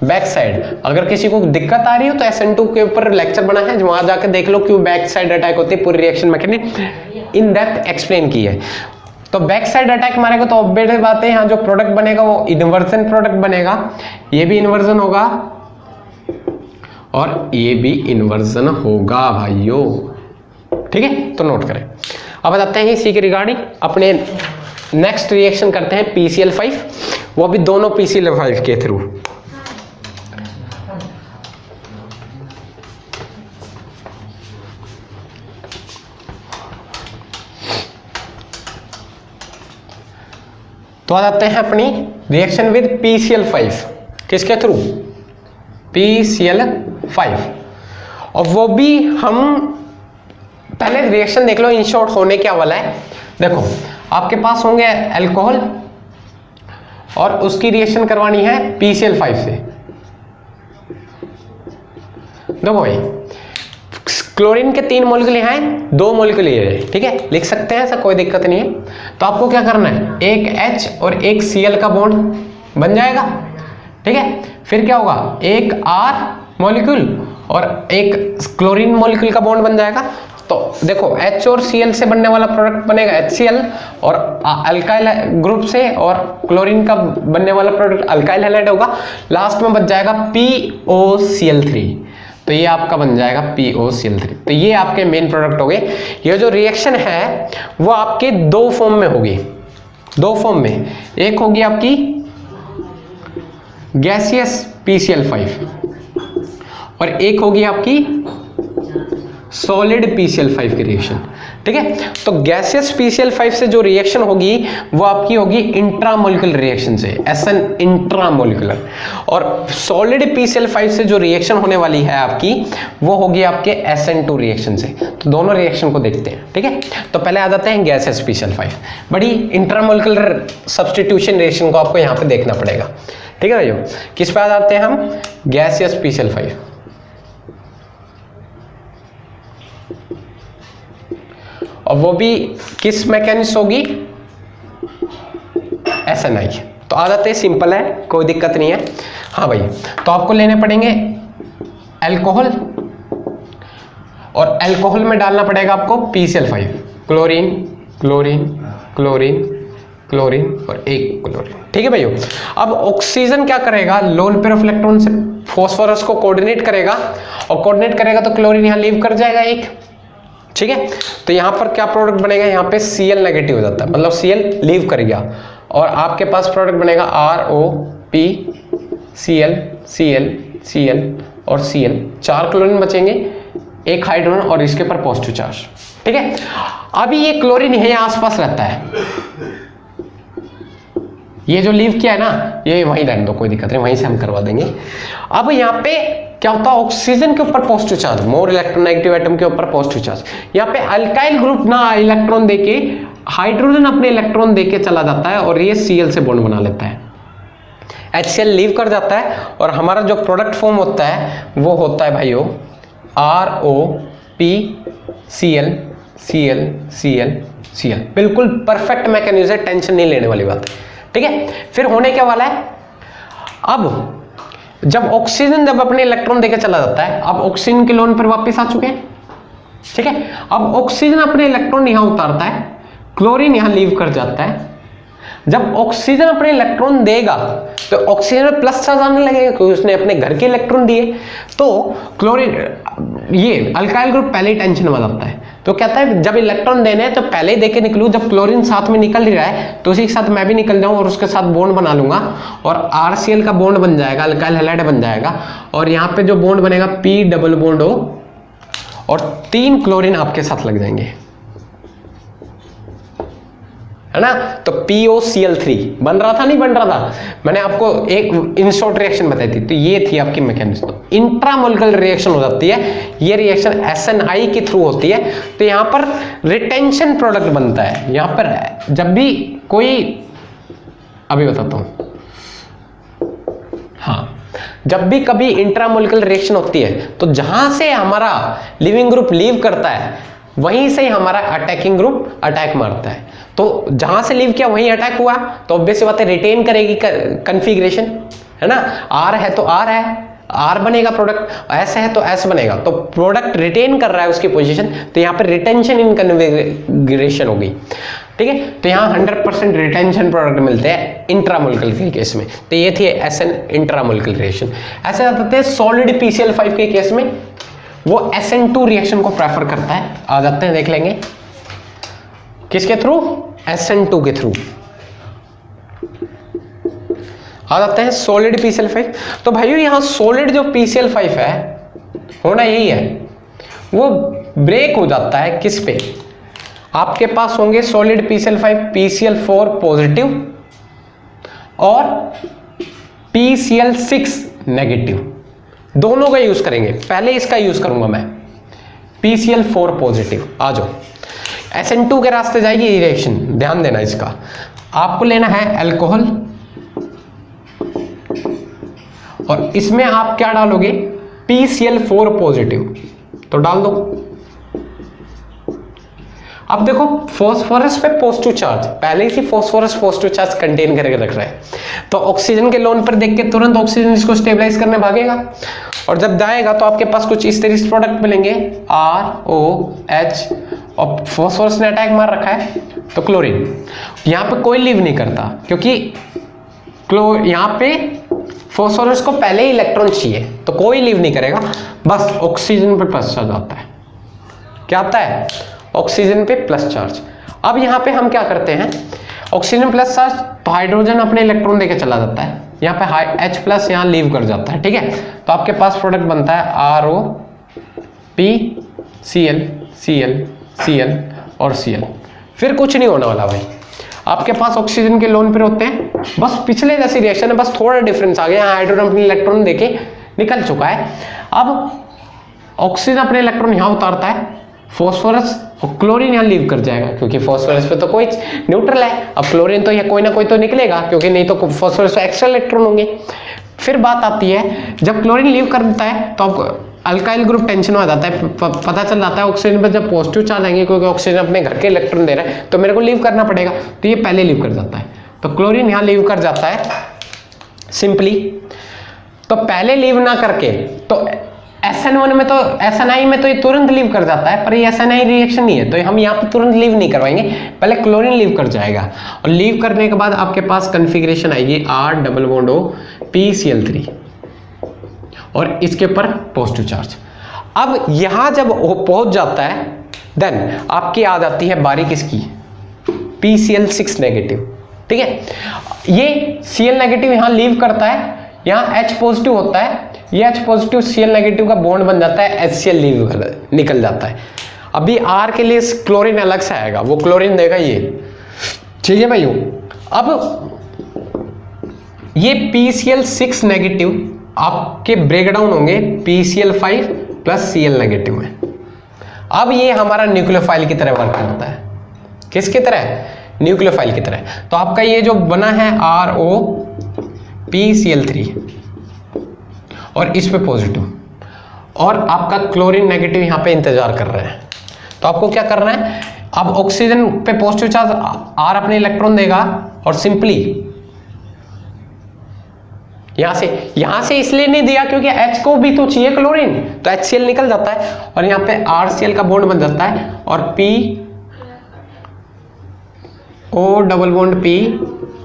बैक साइड। अगर किसी को दिक्कत आ रही हो तो SN2 के ऊपर लेक्चर बना है, वहां जाकर देख लो क्यों बैक साइड अटैक होती है, पूरी reaction mechanism in depth explain की है। तो बैक साइड अटैक मारेगा तो ऑब्वियस बात है, यहाँ जो प्रोडक्ट बनेगा वो इन्वर्जन प्रोडक्ट बनेगा, ये भी इन्वर्जन होगा और ये भी इन्वर्जन होगा भाइयों। ठीक है, तो नोट करें। अब बताते हैं इसी के रिगार्डिंग अपने नेक्स्ट रिएक्शन करते हैं PCl5, वो भी दोनों PCl5 के थ्रू। तो आ जाते हैं अपनी रिएक्शन विद PCl5, किसके थ्रू, PCl5। और वो भी हम पहले रिएक्शन देख लो इन शॉर्ट होने क्या वाला है। देखो आपके पास होंगे अल्कोहल और उसकी रिएक्शन करवानी है PCl5 से। देखो भाई क्लोरीन के 3 मॉलिक्यूल यहाँ हैं, 2 मॉलिक्यूल ये है, ठीक है, लिख सकते हैं, ऐसा कोई दिक्कत नहीं है। तो आपको क्या करना है, एक H और एक Cl का बॉन्ड बन जाएगा। ठीक है, फिर क्या होगा, एक R मॉलिक्यूल और एक क्लोरीन मॉलिक्यूल का बॉन्ड बन जाएगा। तो देखो H और Cl से बनने वाला प्रोडक्ट बनेगा HCl और अल्काइल ग्रुप से, और क्लोरीन का बनने वाला प्रोडक्ट अल्काइल हैलाइड होगा, लास्ट में बच जाएगा POCl3। तो ये आपका बन जाएगा POCl3। तो ये आपके मेन प्रोडक्ट हो गए। ये जो रिएक्शन है वो आपके 2 फॉर्म में होगी, 2 फॉर्म में, एक होगी आपकी गैसियस PCl5 और एक होगी आपकी सॉलिड PCl5 की रिएक्शन। ठीक है, तो गैसियस PCl5 से जो रिएक्शन होगी वो आपकी होगी इंट्रामोलिकुलर रिएक्शन से, SN इंट्रामोलिकुलर, और सॉलिड PCl5 से जो रिएक्शन होने वाली है आपकी वो होगी आपके SN2 रिएक्शन से। तो दोनों रिएक्शन को देखते हैं। ठीक है, तो पहले आ जाते हैं गैसियस PCl5, बड़ी इंट्रामोलिकुलर सब्स्टिट्यूशन रिएक्शन को आपको यहाँ पे देखना पड़ेगा। ठीक है भाइयों, किस पे आ जाते हैं हम, गैसियस PCl5। और वो भी किस मैकेनिज्म होगी, SNI। तो आ जाते हैं, सिंपल है, कोई दिक्कत नहीं है। हाँ भाई, तो आपको लेने पड़ेंगे अल्कोहल और अल्कोहल में डालना पड़ेगा आपको PCl5, chlorine chlorine chlorine chlorine और एक क्लोरीन। ठीक है भाइयों, अब ऑक्सीजन क्या करेगा, लोन पेयर ऑफ इलेक्ट्रॉन से फॉस्फोरस को कोऑर्डिनेट करेगा, और कोऑर्डिनेट करेगा तो क्लोरीन यहाँ लीव कर जाएगा एक। ठीक है, तो यहाँ पर क्या प्रोडक्ट बनेगा, यहाँ पे Cl नेगेटिव हो जाता है, मतलब Cl लीव कर गया, और आपके पास प्रोडक्ट बनेगा ROP Cl Cl Cl और Cl, 4 क्लोरीन बचेंगे, एक हाइड्रोजन और इसके ऊपर पॉजिटिव चार्ज। ठीक है, अभी ये क्लोरीन यहीं आसपास रहता है, ये जो लीव किया है ना ये वहीं रहने दो, कोई दिक्कत नहीं, वहीं से हम करवा देंगे। अब यहाँ पे क्या होता है, ऑक्सीजन के ऊपर positive charge, more electronegative atom के ऊपर पॉजिटिव चार्ज, यहाँ पे अल्काइल ग्रुप ना इलेक्ट्रॉन देके हाइड्रोजन अपने इलेक्ट्रॉन देके चला जाता है और ये Cl से बॉन्ड बना लेता है, HCl लीव कर जाता है, और हमारा जो प्रोडक्ट फॉर्म होता है वो होता है भाइयों ROP Cl Cl Cl Cl। बिल्कुल परफेक्ट मैकेनिज्म है, टेंशन नहीं लेने वाली बात है। ठीक है, फिर होने क्या वाला है, अब जब ऑक्सीजन जब अपने इलेक्ट्रॉन देकर चला जाता है, अब ऑक्सीजन के लोन पर वापस आ चुके हैं। ठीक है, अब ऑक्सीजन अपने इलेक्ट्रॉन यहां उतारता है, क्लोरीन यहां लीव कर जाता है। जब ऑक्सीजन अपने इलेक्ट्रॉन देगा तो ऑक्सीजन में प्लस चार्ज आने लगेगा क्योंकि उसने अपने घर के इलेक्ट्रॉन दिए। तो क्लोरीन, ये अल्काइल ग्रुप पहले ही टेंशन में जाता है, तो कहता है जब इलेक्ट्रॉन देने हैं तो पहले ही देके निकलूं, जब क्लोरीन साथ में निकल ही रहा है तो उसी के साथ मैं भी निकल जाऊं और उसके साथ बॉन्ड बना लूंगा, और RCl का बॉन्ड बन जाएगा, अल्काइल हैलाइड बन जाएगा, और यहाँ पे जो बॉन्ड बनेगा P डबल बॉन्ड O, और 3 क्लोरीन आपके साथ लग जाएंगे, है ना। तो POCl3 बन रहा था, नहीं बन रहा था, मैंने आपको एक इन शॉर्ट रिएक्शन बताई थी। तो ये थी आपकी मैकेनिज्म। तो इंट्रामोलिकुलर रिएक्शन हो जाती है, ये रिएक्शन SNI के थ्रू होती है। तो यहां पर रिटेंशन प्रोडक्ट बनता है। यहां पर जब भी कोई, अभी बताता हूं, हाँ, जब भी कभी इंट्रामोलिकुलर रिएक्शन होती है तो जहां से हमारा लिविंग ग्रुप लीव करता है वहीं से हमारा अटैकिंग ग्रुप अटैक मारता है। तो जहां से लीव किया वहीं अटैक हुआ, तो ऑब्वियस बात है रिटेन करेगी कन्फिग्रेशन, है ना। R है तो R है, R बनेगा प्रोडक्ट, S है तो S बनेगा। तो प्रोडक्ट रिटेन कर रहा है उसकी पोजीशन, तो यहाँ पर रिटेंशन इन कन्फिग्रेशन होगी, ठीक है। तो यहाँ 100% रिटेंशन प्रोडक्ट मिलते हैं इंट्रामोलिकुलर के केस में। तो ये थी SN इंट्रामोलिकुलर रिएक्शन। ऐसे आते हैं सॉलिड PCl5 के केस में, वो SN2 रिएक्शन को प्रेफर करता है। आ जाते हैं, देख लेंगे किसके थ्रू, SN2 के थ्रू आ जाते हैं सॉलिड PCl5। तो भाइयों यहाँ सॉलिड जो PCl5 है, होना यही है, वो ब्रेक हो जाता है किस पे, आपके पास होंगे सॉलिड PCl5 PCl4 पॉजिटिव और PCl6 नेगेटिव, दोनों का यूज करेंगे। पहले इसका यूज करूंगा मैं, PCl4 पॉजिटिव। आ जाओ, SN2 के रास्ते जाएगी ये रिएक्शन, ध्यान देना इसका। आपको लेना है अल्कोहल और इसमें आप क्या डालोगे, PCl4 पॉजिटिव, तो डाल दो। अब देखो फॉस्फोरस पे पॉजिटिव चार्ज, पहले ही फॉस्फोरस पॉजिटिव चार्ज कंटेन करके रख रहा है, तो ऑक्सीजन के लोन पर देख के तुरंत ऑक्सीजन इसको स्टेबलाइज करने भागेगा, और जब जाएगा तो आपके पास कुछ इस तरह से प्रोडक्ट मिलेंगे ROH, और फॉस्फोरस ने अटैक मार रखा है तो क्लोरीन। यहाँ पे कोई लीव नहीं करता क्योंकि यहाँ पे फॉस्फोरस को पहले ही इलेक्ट्रॉन चाहिए, तो कोई लीव नहीं करेगा, बस ऑक्सीजन पे प्लस चार्ज आता है। क्या आता है, ऑक्सीजन पे प्लस चार्ज। अब यहाँ पे हम क्या करते हैं, ऑक्सीजन प्लस चार्ज, तो हाइड्रोजन अपने इलेक्ट्रॉन देके चला जाता है, यहाँ पे H प्लस यहाँ लीव कर जाता है, ठीक है। तो आपके पास प्रोडक्ट बनता है ROPCl Cl Cl और Cl। फिर कुछ नहीं होने वाला भाई, आपके पास ऑक्सीजन के लोन पर होते हैं, बस पिछले जैसी रिएक्शन है, बस थोड़ा डिफरेंस आ गया। यहाँ हाइड्रोजन अपने इलेक्ट्रॉन देके निकल चुका है, अब ऑक्सीजन अपने इलेक्ट्रॉन यहाँ उतारता है, फॉस्फोरस और क्लोरीन यहाँ लीव कर जाएगा, क्योंकि फॉस्फोरस पे तो कोई न्यूट्रल है। अब क्लोरीन तो कोई ना कोई तो निकलेगा, क्योंकि नहीं तो फॉस्फोरस पे एक्स्ट्रा इलेक्ट्रॉन होंगे। फिर बात आती है, जब क्लोरीन लीव करता है तो आपको अल्काइल ग्रुप टेंशन हो जाता है, पता चल जाता है ऑक्सीजन पर जब पॉजिटिव चार्ज आएंगे, क्योंकि ऑक्सीजन अपने घर के इलेक्ट्रॉन दे रहा है, तो मेरे को लीव करना पड़ेगा, तो ये पहले लीव कर जाता है। तो क्लोरीन यहाँ लीव कर जाता है सिंपली। तो पहले लीव ना करके, तो SN1 में तो SNI में तो ये तुरंत लीव कर जाता है, पर ये SNI रिएक्शन नहीं है, तो हम यहाँ पे तुरंत लीव नहीं करवाएंगे, पहले क्लोरीन लीव कर जाएगा, और लीव करने के बाद आपके पास कन्फिग्रेशन आएगी R+O PCl3 और इसके ऊपर पॉजिटिव चार्ज। अब यहाँ जब पहुंच जाता है, देन आपकी आ जाती है बारी किसकी, PCl6 नेगेटिव, ठीक है। ये Cl नेगेटिव यहाँ लीव करता है, यहाँ H पॉजिटिव होता है, ये H पॉजिटिव Cl नेगेटिव का बॉन्ड बन जाता है, HCl लीव निकल जाता है। अभी R के लिए क्लोरीन अलग से आएगा, वो क्लोरीन देगा ये, ठीक है भाइयों। अब ये PCl6 नेगेटिव आपके ब्रेकडाउन होंगे PCl5 प्लस Cl नेगेटिव में। अब ये हमारा न्यूक्लियोफाइल की तरह वर्क करता है, किसकी तरह, न्यूक्लियोफाइल की तरह। तो आपका ये जो बना है ROPCl3 और इस पे पॉजिटिव, और आपका क्लोरीन नेगेटिव यहाँ पे इंतजार कर रहे हैं। तो आपको क्या करना है, अब ऑक्सीजन पे पॉजिटिव चार्ज R अपने इलेक्ट्रॉन देगा, और सिंपली यहां से इसलिए नहीं दिया क्योंकि H को भी तो चाहिए क्लोरीन, तो HCl निकल जाता है, और यहाँ पे RCl का बॉन्ड बन जाता है, और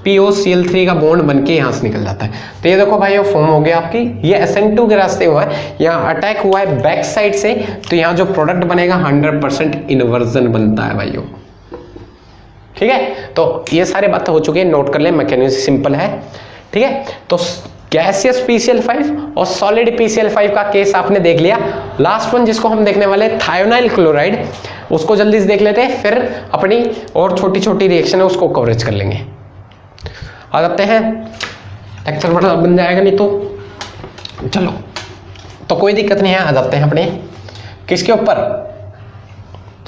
POCl3 का बॉन्ड बनके यहाँ से निकल जाता है। तो ये देखो भाई, फॉर्म हो गया आपकी, ये SN2 के रास्ते हुआ है, यहाँ अटैक हुआ है बैक साइड से, तो यहाँ जो प्रोडक्ट बनेगा 100% इन्वर्जन बनता है भाइयों, ठीक है। तो ये सारे बातें हो चुकी है, नोट कर ले, मैकेनिज्म सिंपल है, ठीक है। तो गैसियस PCl5 और सॉलिड PCl5 का केस आपने देख लिया। लास्ट वन जिसको हम देखने वाले थायोनाइल क्लोराइड, उसको जल्दी से देख लेते हैं, फिर अपनी और छोटी छोटी रिएक्शन है उसको कवरेज कर लेंगे। आ जाते हैं, लेक्चर बड़ा बन जाएगा नहीं तो, चलो तो कोई दिक्कत नहीं है। आ जाते हैं अपने किसके ऊपर,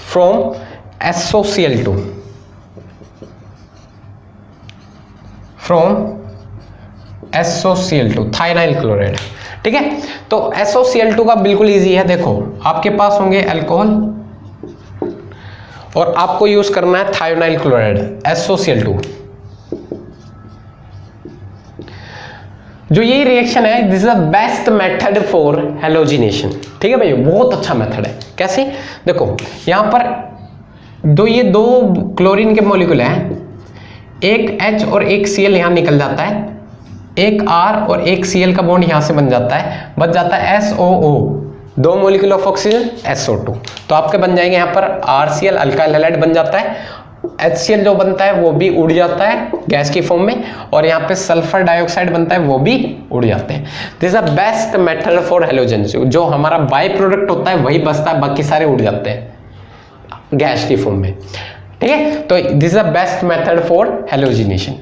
from SOCl2, from SOCl2 thionyl chloride. ठीक है, तो SOCl2 का बिल्कुल इजी है। देखो आपके पास होंगे अल्कोहल और आपको यूज करना है थायोनाइल क्लोराइड SOCl2। जो ये रिएक्शन है, this is the best method for halogenation. ठीक है भाई, बहुत अच्छा मेथड है। कैसे, देखो यहां पर ये दो क्लोरीन के मॉलिक्यूल हैं, एक H और एक Cl यहां निकल जाता है, एक R और एक Cl का बॉन्ड यहां से बन जाता है, बच जाता है SOO, दो मॉलिक्यूल ऑफ ऑक्सीजन SO2। तो आपके बन जाएंगे यहां पर RCl अल्काइल हैलाइड बन जाता है, HCl जो बनता है वो भी उड़ जाता है गैस की फॉर्म में, और यहाँ पे सल्फर डाइऑक्साइड बनता है वो भी उड़ जाते हैं। This is the best method for halogen. जो हमारा बाई प्रोडक्ट होता है वही बचता है, बाकी सारे उड़ जाते हैं गैस की फॉर्म में। ठीक है, तो this is the best method for halogenation.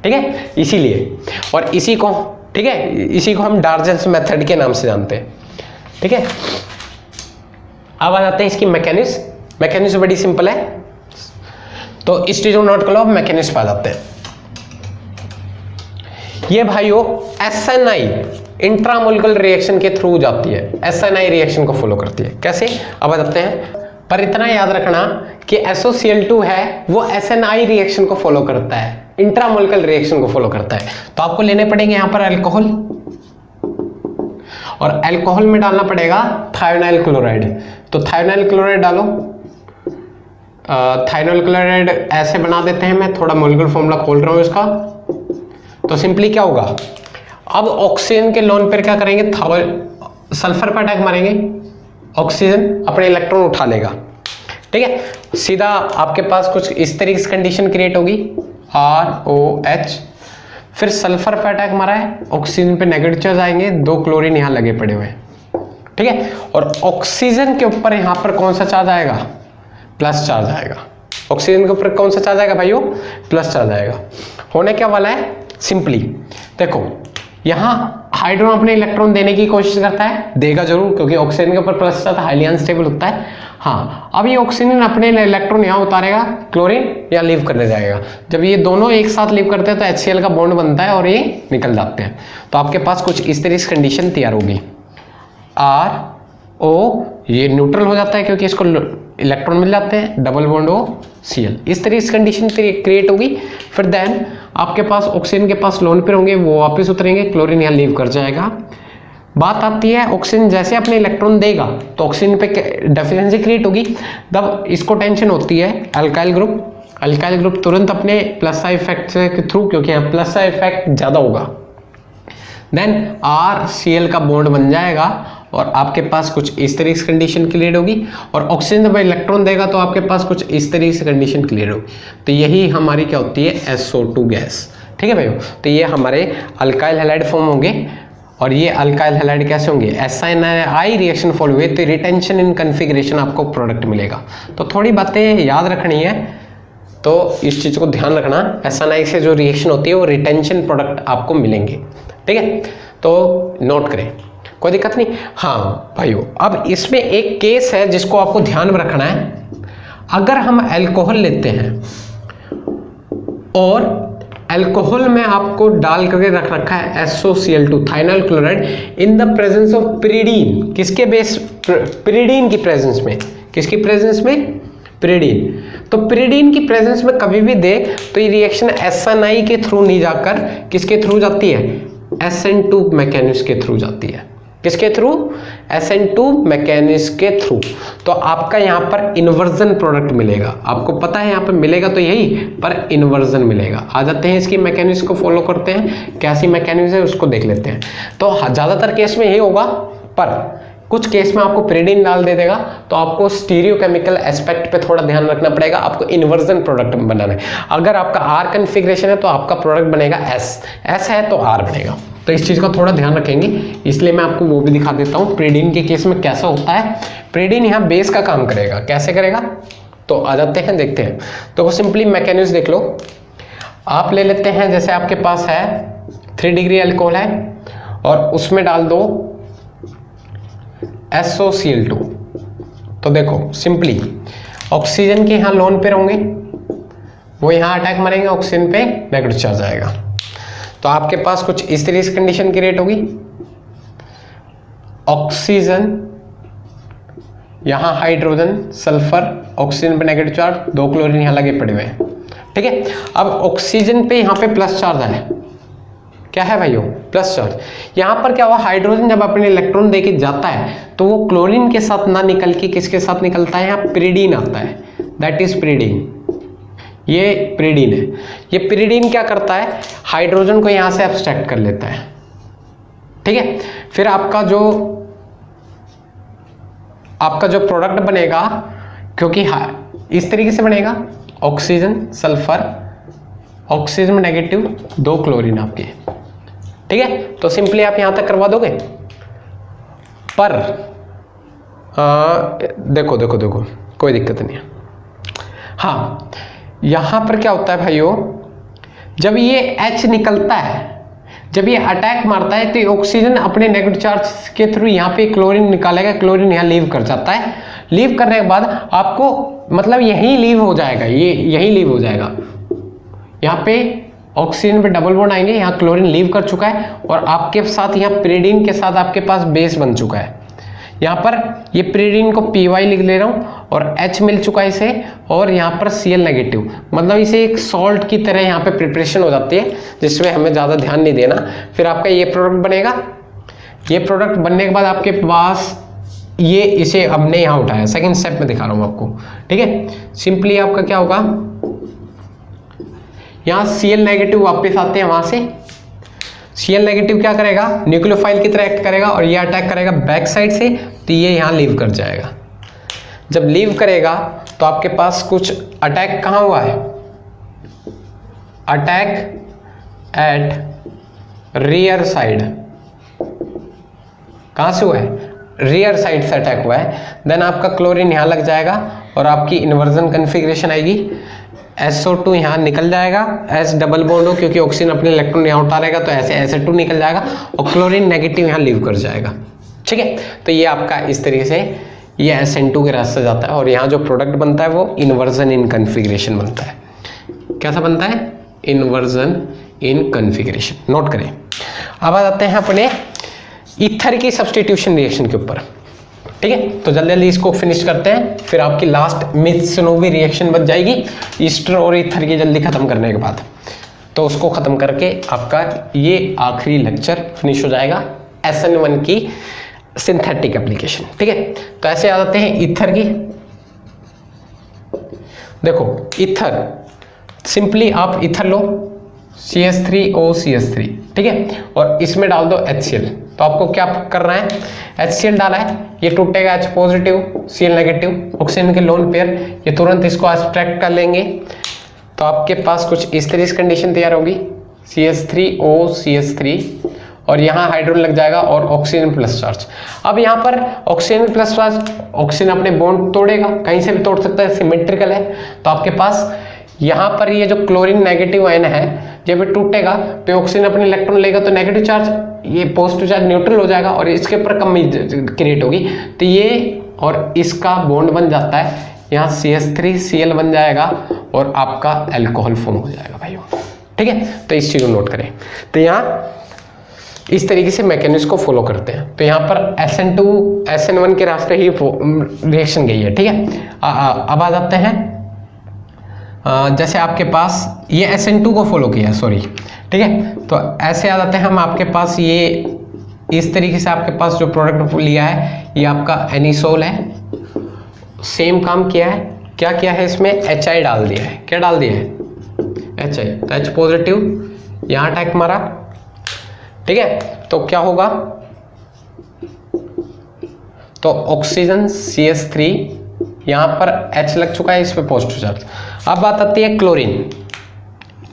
ठीक है, इसीलिए, और इसी को, ठीक है, इसी को हम डार्जेंस मेथड के नाम से जानते हैं। ठीक है, अब आ जाते हैं इसकी मैकेनिज्म। मैकेनिज्म बड़ी सिंपल है, तो इस चीज को नोट कर लो। अब मैकेनिज्म आ जाते हैं। ये भाइयों SNI इंट्रामोलिकुलर रिएक्शन के थ्रू जाती है, SNI रिएक्शन को फॉलो करती है। कैसे, अब आ जाते हैं। पर इतना याद रखना कि SOCl2 है वो SNI रिएक्शन को फॉलो करता है, इंट्रामोलिकुलर रिएक्शन को फॉलो करता है। तो आपको लेने पड़ेंगे यहां पर अल्कोहल, और अल्कोहल में डालना पड़ेगा थायोनाइल क्लोराइड। तो थायोनाइल क्लोराइड डालो, थायोनाइल क्लोराइड ऐसे बना देते हैं, मैं थोड़ा मॉलिक्यूलर फॉर्मूला खोल रहा हूं इसका। तो सिंपली क्या होगा, अब ऑक्सीजन के लोन पर क्या करेंगे, सल्फर पर अटैक मारेंगे, ऑक्सीजन अपने इलेक्ट्रॉन उठा लेगा। ठीक है, सीधा आपके पास कुछ इस तरीके से कंडीशन क्रिएट होगी, ROH, फिर सल्फर पर अटैक मारा है, ऑक्सीजन पे नेगेटिव चार्ज आएंगे, दो क्लोरीन यहां लगे पड़े हुए हैं। ठीक है, और ऑक्सीजन के ऊपर यहां पर कौन सा चार्ज आएगा, प्लस चार्ज आएगा। ऑक्सीजन के ऊपर कौन सा चार्ज आएगा भाइयों, प्लस चार्ज आएगा। होने क्या वाला है, सिंपली देखो यहां हाइड्रोजन अपने इलेक्ट्रॉन देने की कोशिश करता है, देगा जरूर क्योंकि ऑक्सीजन के ऊपर प्लस चार्ज हाईली अनस्टेबल होता है। हाँ, अब ये ऑक्सीजन अपने इलेक्ट्रॉन यहां उतारेगा, क्लोरीन यहां लीव करने जाएगा। जब ये दोनों एक साथ लीव करते हैं तो HCl का बॉन्ड बनता है और ये निकल जाते हैं। तो आपके पास कुछ इस तरीके से कंडीशन तैयार होगी, RO ये न्यूट्रल हो जाता है क्योंकि इसको इलेक्ट्रॉन मिल जाते हैं, डबल बॉन्ड OCl, इस तरीके से कंडीशन क्रिएट होगी। फिर देन आपके पास ऑक्सीजन के पास लोन पर होंगे, वो वापस उतरेंगे, क्लोरीन यहाँ लीव कर जाएगा। बात आती है ऑक्सीजन जैसे अपने इलेक्ट्रॉन देगा तो ऑक्सीजन पे डेफिशिएंसी क्रिएट होगी, तब इसको टेंशन होती है अल्काइल ग्रुप तुरंत अपने प्लस साइड इफेक्ट के थ्रू, क्योंकि यहाँ प्लस साइड इफेक्ट ज़्यादा होगा, देन RCl का बॉन्ड बन जाएगा और आपके पास कुछ इस तरीके से कंडीशन क्लियर होगी। और ऑक्सीजन जब इलेक्ट्रॉन देगा तो आपके पास कुछ इस तरीके से कंडीशन क्लियर होगी। तो यही हमारी क्या होती है, SO2 गैस। ठीक है भाइयों, तो ये हमारे अल्काइल हैलाइड फॉर्म होंगे, और ये अल्काइल हैलाइड कैसे होंगे, SNI reaction follow with retention in configuration आपको प्रोडक्ट मिलेगा। तो थोड़ी बातें याद रखनी है, तो इस चीज़ को ध्यान रखना, SNI से जो रिएक्शन होती है वो रिटेंशन प्रोडक्ट आपको मिलेंगे। ठीक है, तो नोट करें, कोई दिक्कत नहीं। हाँ भाइयों, अब इसमें एक केस है जिसको आपको ध्यान में रखना है। अगर हम अल्कोहल लेते हैं और अल्कोहल में आपको डाल करके रख रखा है SOCl2 thionyl chloride in the presence of pyridine, किसके बेस, पिरिडीन की प्रेजेंस में, किसकी प्रेजेंस में, पिरिडीन। तो पिरिडीन की प्रेजेंस में कभी भी दे तो ये रिएक्शन SNI के थ्रू नहीं जाकर किसके थ्रू जाती है, SN2 मैकेनिज्म के थ्रू जाती है। किसके थ्रू, SN2 मैकेनिज्म के थ्रू। तो आपका यहाँ पर इन्वर्जन प्रोडक्ट मिलेगा, आपको पता है यहाँ पर मिलेगा तो यही, पर इन्वर्जन मिलेगा। आ जाते हैं इसकी मैकेनिज्म को फॉलो करते हैं, कैसी मैकेनिज्म है उसको देख लेते हैं। तो ज़्यादातर केस में यही होगा, पर कुछ केस में आपको पिरिडीन डाल दे देगा, तो आपको स्टीरियोकेमिकल एस्पेक्ट पे थोड़ा ध्यान रखना पड़ेगा, आपको इन्वर्जन प्रोडक्ट बनाना है। अगर आपका आर कन्फिग्रेशन है तो आपका प्रोडक्ट बनेगा एस, एस है तो आर बनेगा। तो इस चीज़ का थोड़ा ध्यान रखेंगे, इसलिए मैं आपको वो भी दिखा देता हूँ पिरिडीन के केस में कैसा होता है। पिरिडीन यहाँ बेस का काम करेगा, कैसे करेगा तो आ जाते हैं देखते हैं। तो वो सिंपली मैकेनिज्म देख लो, आप ले लेते हैं जैसे आपके पास है 3 डिग्री अल्कोहल है और उसमें डाल दो SOCl2। तो देखो सिंपली ऑक्सीजन के यहाँ लोन पे होंगे, वो यहाँ अटैक मारेंगे, ऑक्सीजन पे नेगेटिव चार्ज आएगा। तो आपके पास कुछ इस तरह से कंडीशन क्रिएट होगी, ऑक्सीजन यहाँ हाइड्रोजन सल्फर, ऑक्सीजन पे नेगेटिव चार्ज, 2 क्लोरीन यहाँ लगे पड़े हुए हैं, ठीक है। अब ऑक्सीजन पे यहाँ पे प्लस चार्ज है, क्या है भाइयों प्लस चार्ज। यहाँ पर क्या हुआ, हाइड्रोजन जब अपने इलेक्ट्रॉन देके जाता है तो वो क्लोरीन के साथ ना निकल के किसके साथ निकलता है, यहाँ पिरिडीन आता है, दैट इज पिरिडीन। ये पिरिडीन है। ये पिरिडीन क्या करता है, हाइड्रोजन को यहाँ से एब्स्ट्रैक्ट कर लेता है, ठीक है। फिर आपका जो प्रोडक्ट बनेगा, क्योंकि इस तरीके से बनेगा, ऑक्सीजन सल्फर, ऑक्सीजन में नेगेटिव, 2 क्लोरीन आपके, ठीक है। तो सिंपली आप यहां तक करवा दोगे। पर देखो देखो देखो कोई दिक्कत नहीं है। हाँ, यहां पर क्या होता है भाइयों, जब ये H निकलता है, जब ये अटैक मारता है तो ये ऑक्सीजन अपने नेगेटिव चार्ज के थ्रू यहाँ पे क्लोरीन निकालेगा, क्लोरीन यहाँ लीव कर जाता है। लीव करने के बाद आपको मतलब यहीं लीव हो जाएगा, ये यहीं लीव हो जाएगा। यहाँ पे ऑक्सीजन पे डबल बॉन्ड आएंगे, यहाँ क्लोरीन लीव कर चुका है और आपके साथ यहाँ पिरिडीन के साथ आपके पास बेस बन चुका है। यहाँ पर ये पिरिडीन को PY लिख ले रहा हूँ और H मिल चुका है इसे, और यहाँ पर Cl नेगेटिव, मतलब इसे एक सॉल्ट की तरह यहाँ पे प्रिपरेशन हो जाती है, जिसमें हमें ज़्यादा ध्यान नहीं देना। फिर आपका ये प्रोडक्ट बनेगा। ये प्रोडक्ट बनने के बाद आपके पास ये, इसे हमने यहाँ उठाया, सेकेंड स्टेप में दिखा रहा हूँ आपको, ठीक है। सिंपली आपका क्या होगा, यहाँ Cl नेगेटिव वापस आते हैं वहां से। Cl नेगेटिव क्या करेगा, न्यूक्लियोफाइल की तरह एक्ट करेगा और ये अटैक करेगा बैक साइड से, तो ये यहाँ लीव कर जाएगा। जब लीव करेगा तो आपके पास कुछ अटैक कहाँ हुआ है, अटैक एट रियर साइड, कहाँ से हुआ है, रियर साइड से अटैक हुआ है। देन आपका क्लोरीन यहाँ लग जाएगा और आपकी इन्वर्जन कन्फिग्रेशन आएगी, SO2 यहाँ निकल जाएगा, S डबल बॉन्ड हो क्योंकि ऑक्सीजन अपने इलेक्ट्रॉन यहाँ उठा रहेगा, तो ऐसे SO2 निकल जाएगा और क्लोरीन नेगेटिव यहाँ लीव कर जाएगा, ठीक है। तो ये आपका इस तरीके से ये SN2 के रास्ते जाता है और यहाँ जो प्रोडक्ट बनता है वो इन्वर्जन इन कन्फिग्रेशन बनता है। कैसा बनता है, इन्वर्जन इन कन्फिग्रेशन, नोट करें। अब आ जाते हैं अपने ईथर की सब्स्टिट्यूशन रिएक्शन के ऊपर, ठीक है। तो जल्दी जल्दी इसको फिनिश करते हैं, फिर आपकी लास्ट मिथ्सनोवी रिएक्शन बच जाएगी ईस्टर और ईथर की जल्दी खत्म करने के बाद। तो उसको खत्म करके आपका ये आखिरी लेक्चर फिनिश हो जाएगा SN1 की सिंथेटिक एप्लीकेशन, ठीक है। तो ऐसे आ जाते हैं ईथर की। देखो ईथर, सिंपली आप ईथर लो, CH3OCH3, ठीक है, और इसमें डाल दो HCl। तो आपको क्या करना है, HCl डाला है, ये टूटेगा H positive Cl negative, oxygen के लोन पेयर, ये तुरंत इसको एब्स्ट्रैक्ट कर लेंगे। तो आपके पास कुछ इस तरह की कंडीशन तैयार होगी, CH3OCH3 और यहाँ हाइड्रोजन लग जाएगा और ऑक्सीजन प्लस चार्ज। अब यहाँ पर ऑक्सीजन प्लस चार्ज, ऑक्सीजन अपने बॉन्ड तोड़ेगा, कहीं से भी तोड़ सकता है, सिमेट्रिकल है। तो आपके पास यहाँ पर ये जो क्लोरीन नेगेटिव आयन है, जब ये टूटेगा तो ऑक्सीजन अपने इलेक्ट्रॉन लेगा, तो नेगेटिव चार्ज, ये पॉजिटिव चार्ज न्यूट्रल हो जाएगा और इसके ऊपर कमी क्रिएट होगी। तो ये और इसका बॉन्ड बन जाता है, यहाँ CH3Cl बन जाएगा और आपका अल्कोहल फॉर्म हो जाएगा भाइयों, ठीक है। तो इस चीज को नोट करें। तो यहाँ इस तरीके से मैकेनिज्म को फॉलो करते हैं। तो यहाँ पर SN2 SN1 के रास्ते ही रिएक्शन गई है, ठीक है। अब आ जाते हैं जैसे आपके पास ये SN2 को फॉलो किया है, सॉरी, ठीक है। तो ऐसे आ जाते हैं हम, आपके पास ये इस तरीके से आपके पास जो प्रोडक्ट लिया है ये आपका एनिसोल है, सेम काम किया है। क्या किया है, इसमें HI डाल दिया है। क्या डाल दिया है, HI, तो H पॉजिटिव यहाँ अटैक मारा, ठीक है। तो क्या होगा, तो ऑक्सीजन CH3, यहाँ पर H लग चुका है, इस पे पॉजिटिव चार्ज। अब बात आती है क्लोरीन,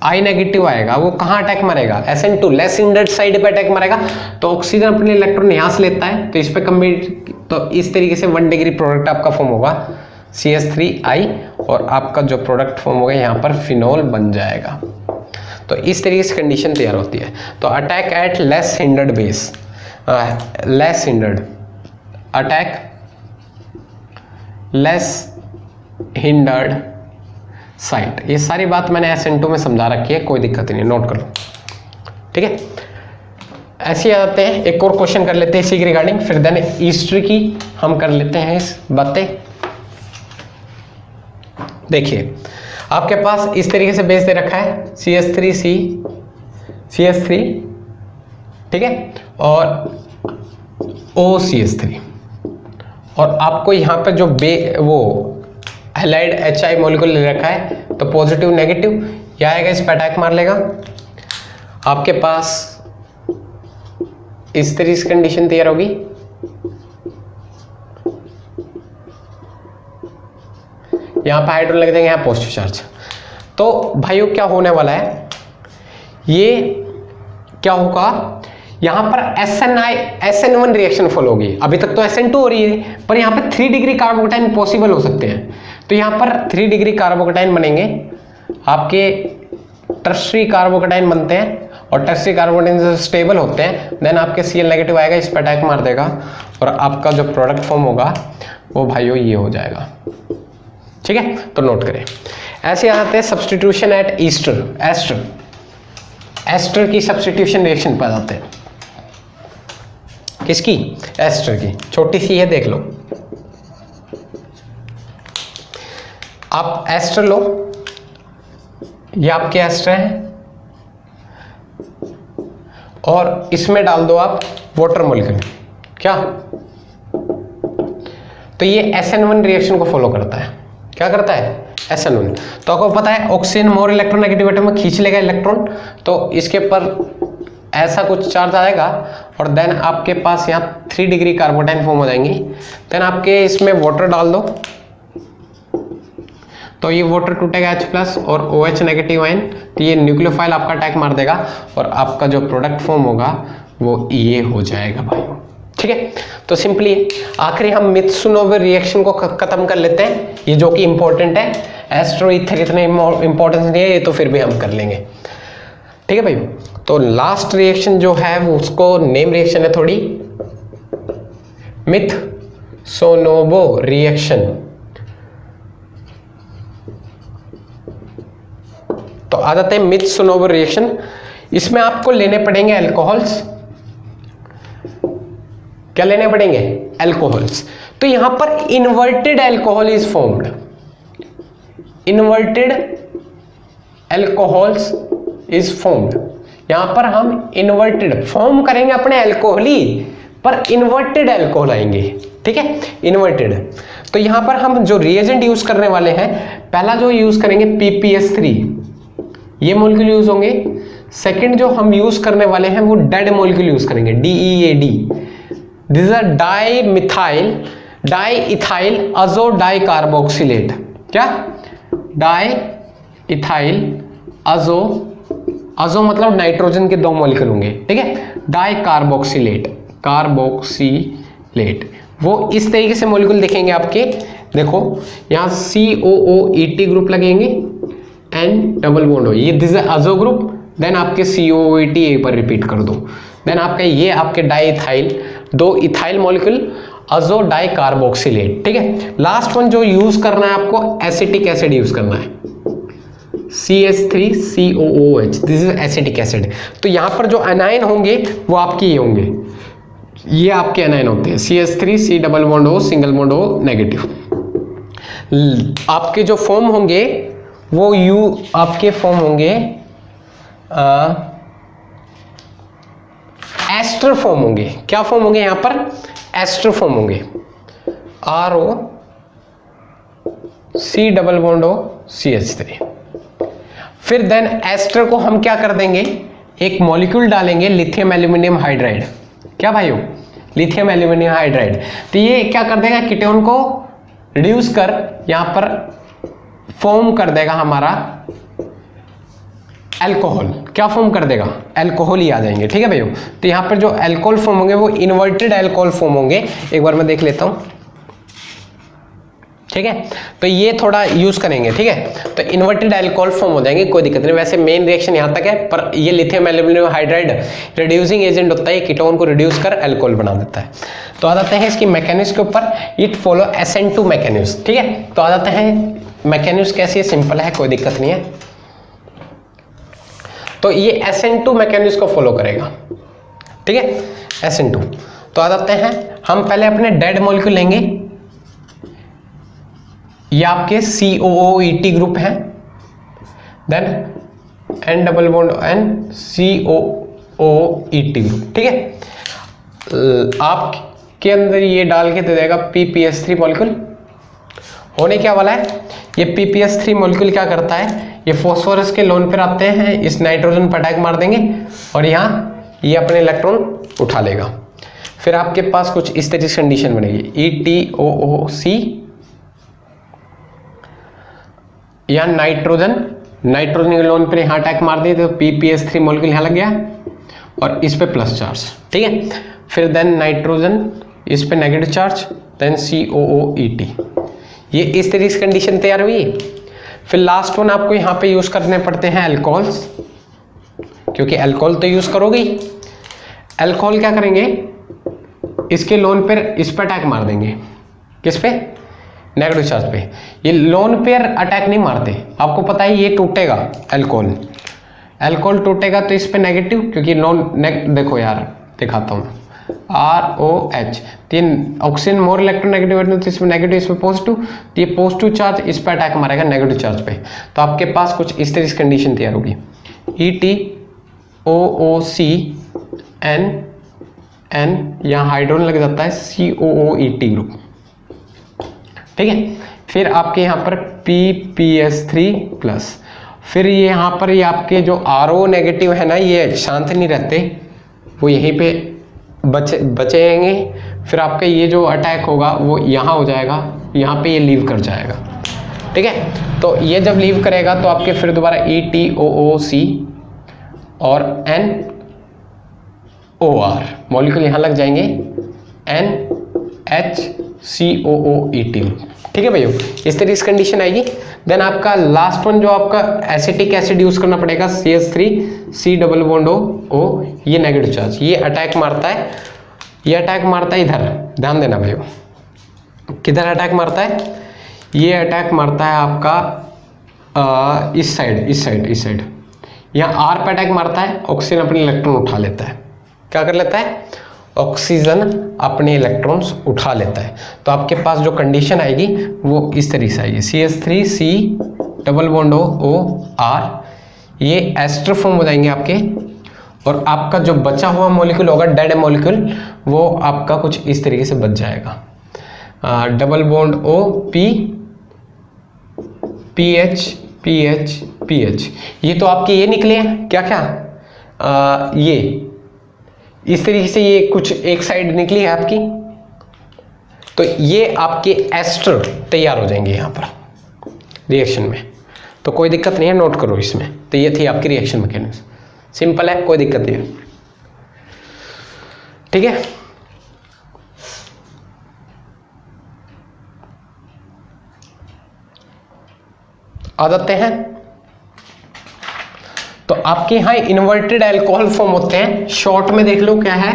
I नेगेटिव आएगा, वो कहाँ अटैक मारेगा, SN2 लेस हिंडर्ड साइड पे अटैक मारेगा। तो ऑक्सीजन अपने इलेक्ट्रॉन यहाँ से लेता है, तो इस पे कम्बिनेट, तो इस तरीके से 1 डिग्री प्रोडक्ट आपका फॉर्म होगा CH3I, और आपका जो प्रोडक्ट फॉर्म होगा यहाँ पर फिनोल बन जाएगा। तो इस तरीके से कंडीशन तैयार होती है। तो attack eight less hindered base, less hindered, attack less hindered site, ये सारी बात मैंने SN2 में समझा रखी है, कोई दिक्कत नहीं, नोट कर लो, ठीक है। ऐसे आ जाते हैं, एक और क्वेश्चन कर लेते हैं इसी के रिगार्डिंग, फिर देन ईस्टर की हम कर लेते हैं इस बातें। देखिए आपके पास इस तरीके से बेस दे रखा है CH3, ठीक है, और OCH3, और आपको यहाँ पे जो वो हैलाइड HI मॉलिक्यूल ले रखा है, तो पॉजिटिव नेगेटिव क्या आएगा, इस पर अटैक मार लेगा। आपके पास इस तरीके से कंडीशन तैयार होगी, यहाँ पे हाइड्रोजन लग देंगे, यहाँ पॉजिटिव चार्ज। तो भाइयों क्या होने वाला है, ये क्या होगा, यहाँ पर SN1 रिएक्शन फॉलो होगी। अभी तक तो SN2 हो रही है, पर यहाँ पर 3 डिग्री कार्बोकेटाइन पॉसिबल हो सकते हैं। तो यहाँ पर 3 डिग्री कार्बोकेटाइन बनेंगे, आपके टर्शरी कार्बोकेटाइन बनते हैं, और टर्शरी कार्बोकेटाइन स्टेबल होते हैं, देन आपके Cl नेगेटिव आएगा, इस पर अटैक मार देगा, और आपका जो प्रोडक्ट फॉर्म होगा वो भाइयों ये हो जाएगा, ठीक है। तो नोट करें, ऐसे आ जाते हैं सब्सटीट्यूशन एट एस्टर की सब्सटीट्यूशन रिएक्शन पर आते हैं। किसकी, एस्टर की, छोटी सी है, देख लो। आप एस्टर लो, ये आपके एस्टर है, और इसमें डाल दो आप वाटर मॉलिक्यूल, क्या, तो ये SN1 रिएक्शन को फॉलो करता है। क्या करता है, SN1। तो आपको पता है ऑक्सीजन मोर इलेक्ट्रोनेगेटिव एटम में खींच लेगा इलेक्ट्रॉन, तो इसके ऊपर ऐसा कुछ चार्ज आएगा, और देन आपके पास यहाँ 3 डिग्री कार्बोटाइन फॉर्म हो जाएंगी। देन आपके इसमें वाटर डाल दो, तो ये वाटर टूटेगा H+ और OH नेगेटिव आयन, तो ये न्यूक्लियोफाइल आपका अटैक मार देगा, और आपका जो प्रोडक्ट फॉर्म होगा वो ये हो जाएगा भाई, ठीक है। तो सिंपली आखिरी हम मित्सुनोव रिएक्शन को खत्म कर लेते हैं, ये जो कि इंपॉर्टेंट है। एस्ट्रो ईथर इतने इंपॉर्टेंस नहीं है, ये तो फिर भी हम कर लेंगे, ठीक है भाई। तो लास्ट रिएक्शन जो है वो उसको नेम रिएक्शन है थोड़ी, मित्सुनोव रिएक्शन। तो आ जाते हैं मित्सुनोव रिएक्शन, इसमें आपको लेने पड़ेंगे अल्कोहल्स, क्या लेने पड़ेंगे, अल्कोहल्स। तो यहां पर inverted alcohol is formed, inverted alcohols is formed. यहां पर हम इन्वर्टेड फॉर्म करेंगे अपने अल्कोहल ही, पर इन्वर्टेड अल्कोहल आएंगे, ठीक है, इन्वर्टेड। तो यहां पर हम जो रिएजेंट यूज करने वाले हैं, पहला जो यूज करेंगे PPS3, ये मॉलिक्यूल यूज होंगे। सेकंड जो हम यूज करने वाले हैं वो डेड मॉलिक्यूल यूज करेंगे, DEAD, this is a die-ethyl अजो डाई कार्बोक्सिलेट। क्या, डाई-इथाइल अजो, अजो मतलब नाइट्रोजन के 2 मॉलिक्यूल होंगे, ठीक है, डाई कार्बोक्सिलेट, वो इस तरीके से मॉलिक्यूल दिखेंगे आपके। देखो यहाँ COOET ग्रुप लगेंगे, N डबल बॉन्ड हो, ये दिस इज अजो ग्रुप, देन आपके COOET एक बार रिपीट कर दो, देन आपका ये आपके डाई-इथाइल, 2 इथाइल मॉलिक्यूल अजो डाई कार्बोक्सिलेट, ठीक है। लास्ट वन जो यूज करना है आपको, एसिटिक एसिड यूज करना है, CH3COOH, this is acetic acid. तो यहां पर जो एनायन होंगे वो आपके ये होंगे, ये आपके एनायन होते हैं, CH3 C double bond O single bond O negative. आपके जो फॉर्म होंगे वो आपके फॉर्म होंगे एस्टर फॉर्म होंगे। क्या फॉर्म होंगे यहां पर, एस्टर फॉर्म होंगे, RO C double bond O CH3। फिर देन एस्टर को हम क्या कर देंगे, एक मॉलिक्यूल डालेंगे लिथियम एल्यूमिनियम हाइड्राइड। क्या भाइयों, लिथियम एल्यूमिनियम हाइड्राइड। तो ये क्या कर देगा, कीटोन को रिड्यूस कर यहां पर फॉर्म कर देगा हमारा अल्कोहल। क्या फॉर्म कर देगा, अल्कोहल ही आ जाएंगे। ठीक है भैया, तो यहां पर जो अल्कोहल फॉर्म होंगे वो इन्वर्टेड अल्कोहल फॉर्म होंगे। एक बार मैं देख लेता हूं। ठीक है, तो ये थोड़ा यूज करेंगे। ठीक है, तो इन्वर्टेड अल्कोहल फॉर्म हो जाएंगे, कोई दिक्कत नहीं। वैसे मेन रिएक्शन यहां तक है, पर ये lithium aluminium hydride reducing agent होता है, कीटोन को रिड्यूस कर अल्कोहल बना देता है। तो आ जाते हैं इसकी मैकेनिज्म के ऊपर। It follow SN2 mechanism. ठीक है, तो आ जाते हैं मैकेनिज्म कैसी है, सिंपल है, कोई दिक्कत नहीं है। तो ये SN2 मैकेनिज्म को फॉलो करेगा। ठीक है, SN2। तो आ जाते हैं हम पहले अपने डेड मॉलिक्यूल लेंगे, ये आपके COOET ग्रुप है, then N double bond N COOET group. ठीक है, आपके अंदर ये डाल के दे देगा PPS3 मॉलिक्यूल। होने क्या वाला है, ये PPS3 मॉलिक्यूल क्या करता है, ये फॉस्फोरस के लोन पर आते हैं, इस नाइट्रोजन पर अटैक मार देंगे और यहाँ ये अपने इलेक्ट्रॉन उठा लेगा। फिर आपके पास कुछ इस तरह की कंडीशन बनेगी, ETOOC, यहाँ नाइट्रोजन के लोन पर यहाँ अटैक मार दिए तो PPS3 मॉलिक्यूल यहाँ लग गया और इस पे प्लस चार्ज। ठीक है, फिर देन नाइट्रोजन इस पे नेगेटिव चार्ज, देन COOET। ये इस तरीके से कंडीशन तैयार हुई। फिर लास्ट वन आपको यहाँ पे यूज करने पड़ते हैं अल्कोहल्स, क्योंकि अल्कोहल तो यूज करोगे ही। अल्कोहल क्या करेंगे, इसके लोन पर इस पर अटैक मार देंगे, किस पे, नेगेटिव चार्ज पे। ये लोन पेयर अटैक नहीं मारते, आपको पता है ये टूटेगा, अल्कोहल टूटेगा तो इस पे नेगेटिव, क्योंकि देखो यार दिखाता हूँ, ROH, तीन ऑक्सीजन मोर इलेक्ट्रोनेगेटिव, तो इसमें नेगेटिव, इसमें पॉजिटिव, तो ये पॉजिटिव चार्ज इस पे अटैक मारेगा नेगेटिव चार्ज पे। तो आपके पास कुछ इस तरह की कंडीशन तैयार होगी, ETOOC N यहाँ हाइड्रोजन लग जाता है, COOET ग्रुप। ठीक है, फिर आपके यहाँ पर PPS3 प्लस, फिर ये यहाँ पर ये आपके जो RO नेगेटिव है ना, ये शांत नहीं रहते, वो यहीं पे बचेंगे। फिर आपका ये जो अटैक होगा वो यहाँ हो जाएगा, यहाँ पे ये लीव कर जाएगा। ठीक है, तो ये जब लीव करेगा तो आपके फिर दोबारा ETOOC और NOR मॉलिक्यूल यहाँ लग जाएंगे, NHCOOET। ठीक है भैया, इस तरीके से कंडीशन आएगी। देन आपका लास्ट वन जो आपका एसिटिक एसिड यूज करना पड़ेगा, CH3 C double bond O, ये नेगेटिव चार्ज, ये अटैक मारता है, ये अटैक मारता है इधर, ध्यान देना भैया, किधर अटैक मारता है, ये अटैक मारता है आपका इस साइड, यहाँ R पे अटैक मारता है, ऑक्सीजन अपने इलेक्ट्रॉन उठा लेता है। क्या कर लेता है, ऑक्सीजन अपने इलेक्ट्रॉन्स उठा लेता है। तो आपके पास जो कंडीशन आएगी वो इस तरीके से आएगी, CH3 C double bond O R, ये एस्टर फॉर्म हो जाएंगे आपके, और आपका जो बचा हुआ मॉलिक्यूल होगा डेड मॉलिक्यूल, वो आपका कुछ इस तरीके से बच जाएगा, double bond O P PH। ये तो आपके ये निकले हैं, क्या ये इस तरीके से ये कुछ एक साइड निकली है आपकी, तो ये आपके एस्टर तैयार हो जाएंगे यहाँ पर रिएक्शन में। तो कोई दिक्कत नहीं है, नोट करो इसमें। तो ये थी आपकी रिएक्शन मैकेनिज्म, सिंपल है, कोई दिक्कत नहीं है। ठीक है, आ जाते हैं। तो आपके यहाँ इन्वर्टेड अल्कोहल फॉर्म होते हैं, शॉर्ट में देख लो क्या है,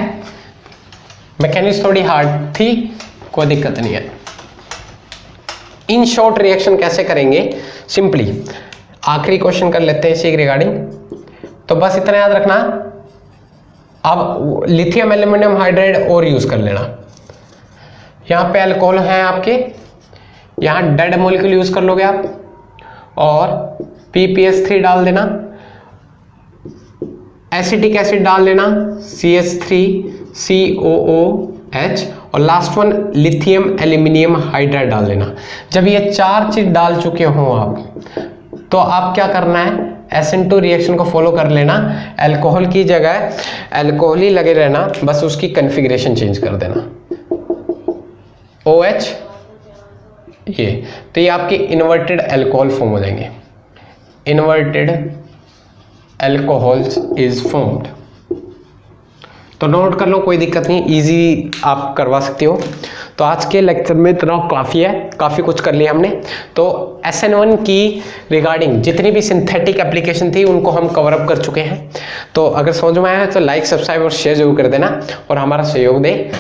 मैकेनिज्म थोड़ी हार्ड थी, कोई दिक्कत नहीं है। इन शॉर्ट रिएक्शन कैसे करेंगे, सिंपली आखिरी क्वेश्चन कर लेते हैं इसी के रिगार्डिंग। तो बस इतना याद रखना, अब लिथियम एल्यूमिनियम हाइड्राइड और यूज कर लेना। यहाँ पे अल्कोहल है आपके, यहाँ डेड मॉलिक्यूल यूज कर लोगे आप, और PPS3 डाल देना, एसिटिक एसिड डाल लेना, CH3COOH, और last one lithium aluminium hydride डाल लेना। जब ये चार चीज डाल चुके हो आप, तो आप क्या करना है, SN2 रिएक्शन को फॉलो कर लेना, अल्कोहल की जगह अल्कोहल ही लगे रहना, बस उसकी कन्फिग्रेशन चेंज कर देना, OH ये, तो ये आपके इन्वर्टेड अल्कोहल फॉर्म हो जाएंगे, इन्वर्टेड अल्कोहल्स इज फॉर्म्ड। तो नोट कर लो, कोई दिक्कत नहीं, इजी आप करवा सकते हो। तो आज के लेक्चर में इतना काफ़ी है, काफ़ी कुछ कर लिया हमने। तो SN1 की रिगार्डिंग जितनी भी सिंथेटिक एप्लीकेशन थी उनको हम कवर अप कर चुके हैं। तो अगर समझ में आया है तो लाइक, सब्सक्राइब और शेयर जरूर कर देना और हमारा सहयोग दें।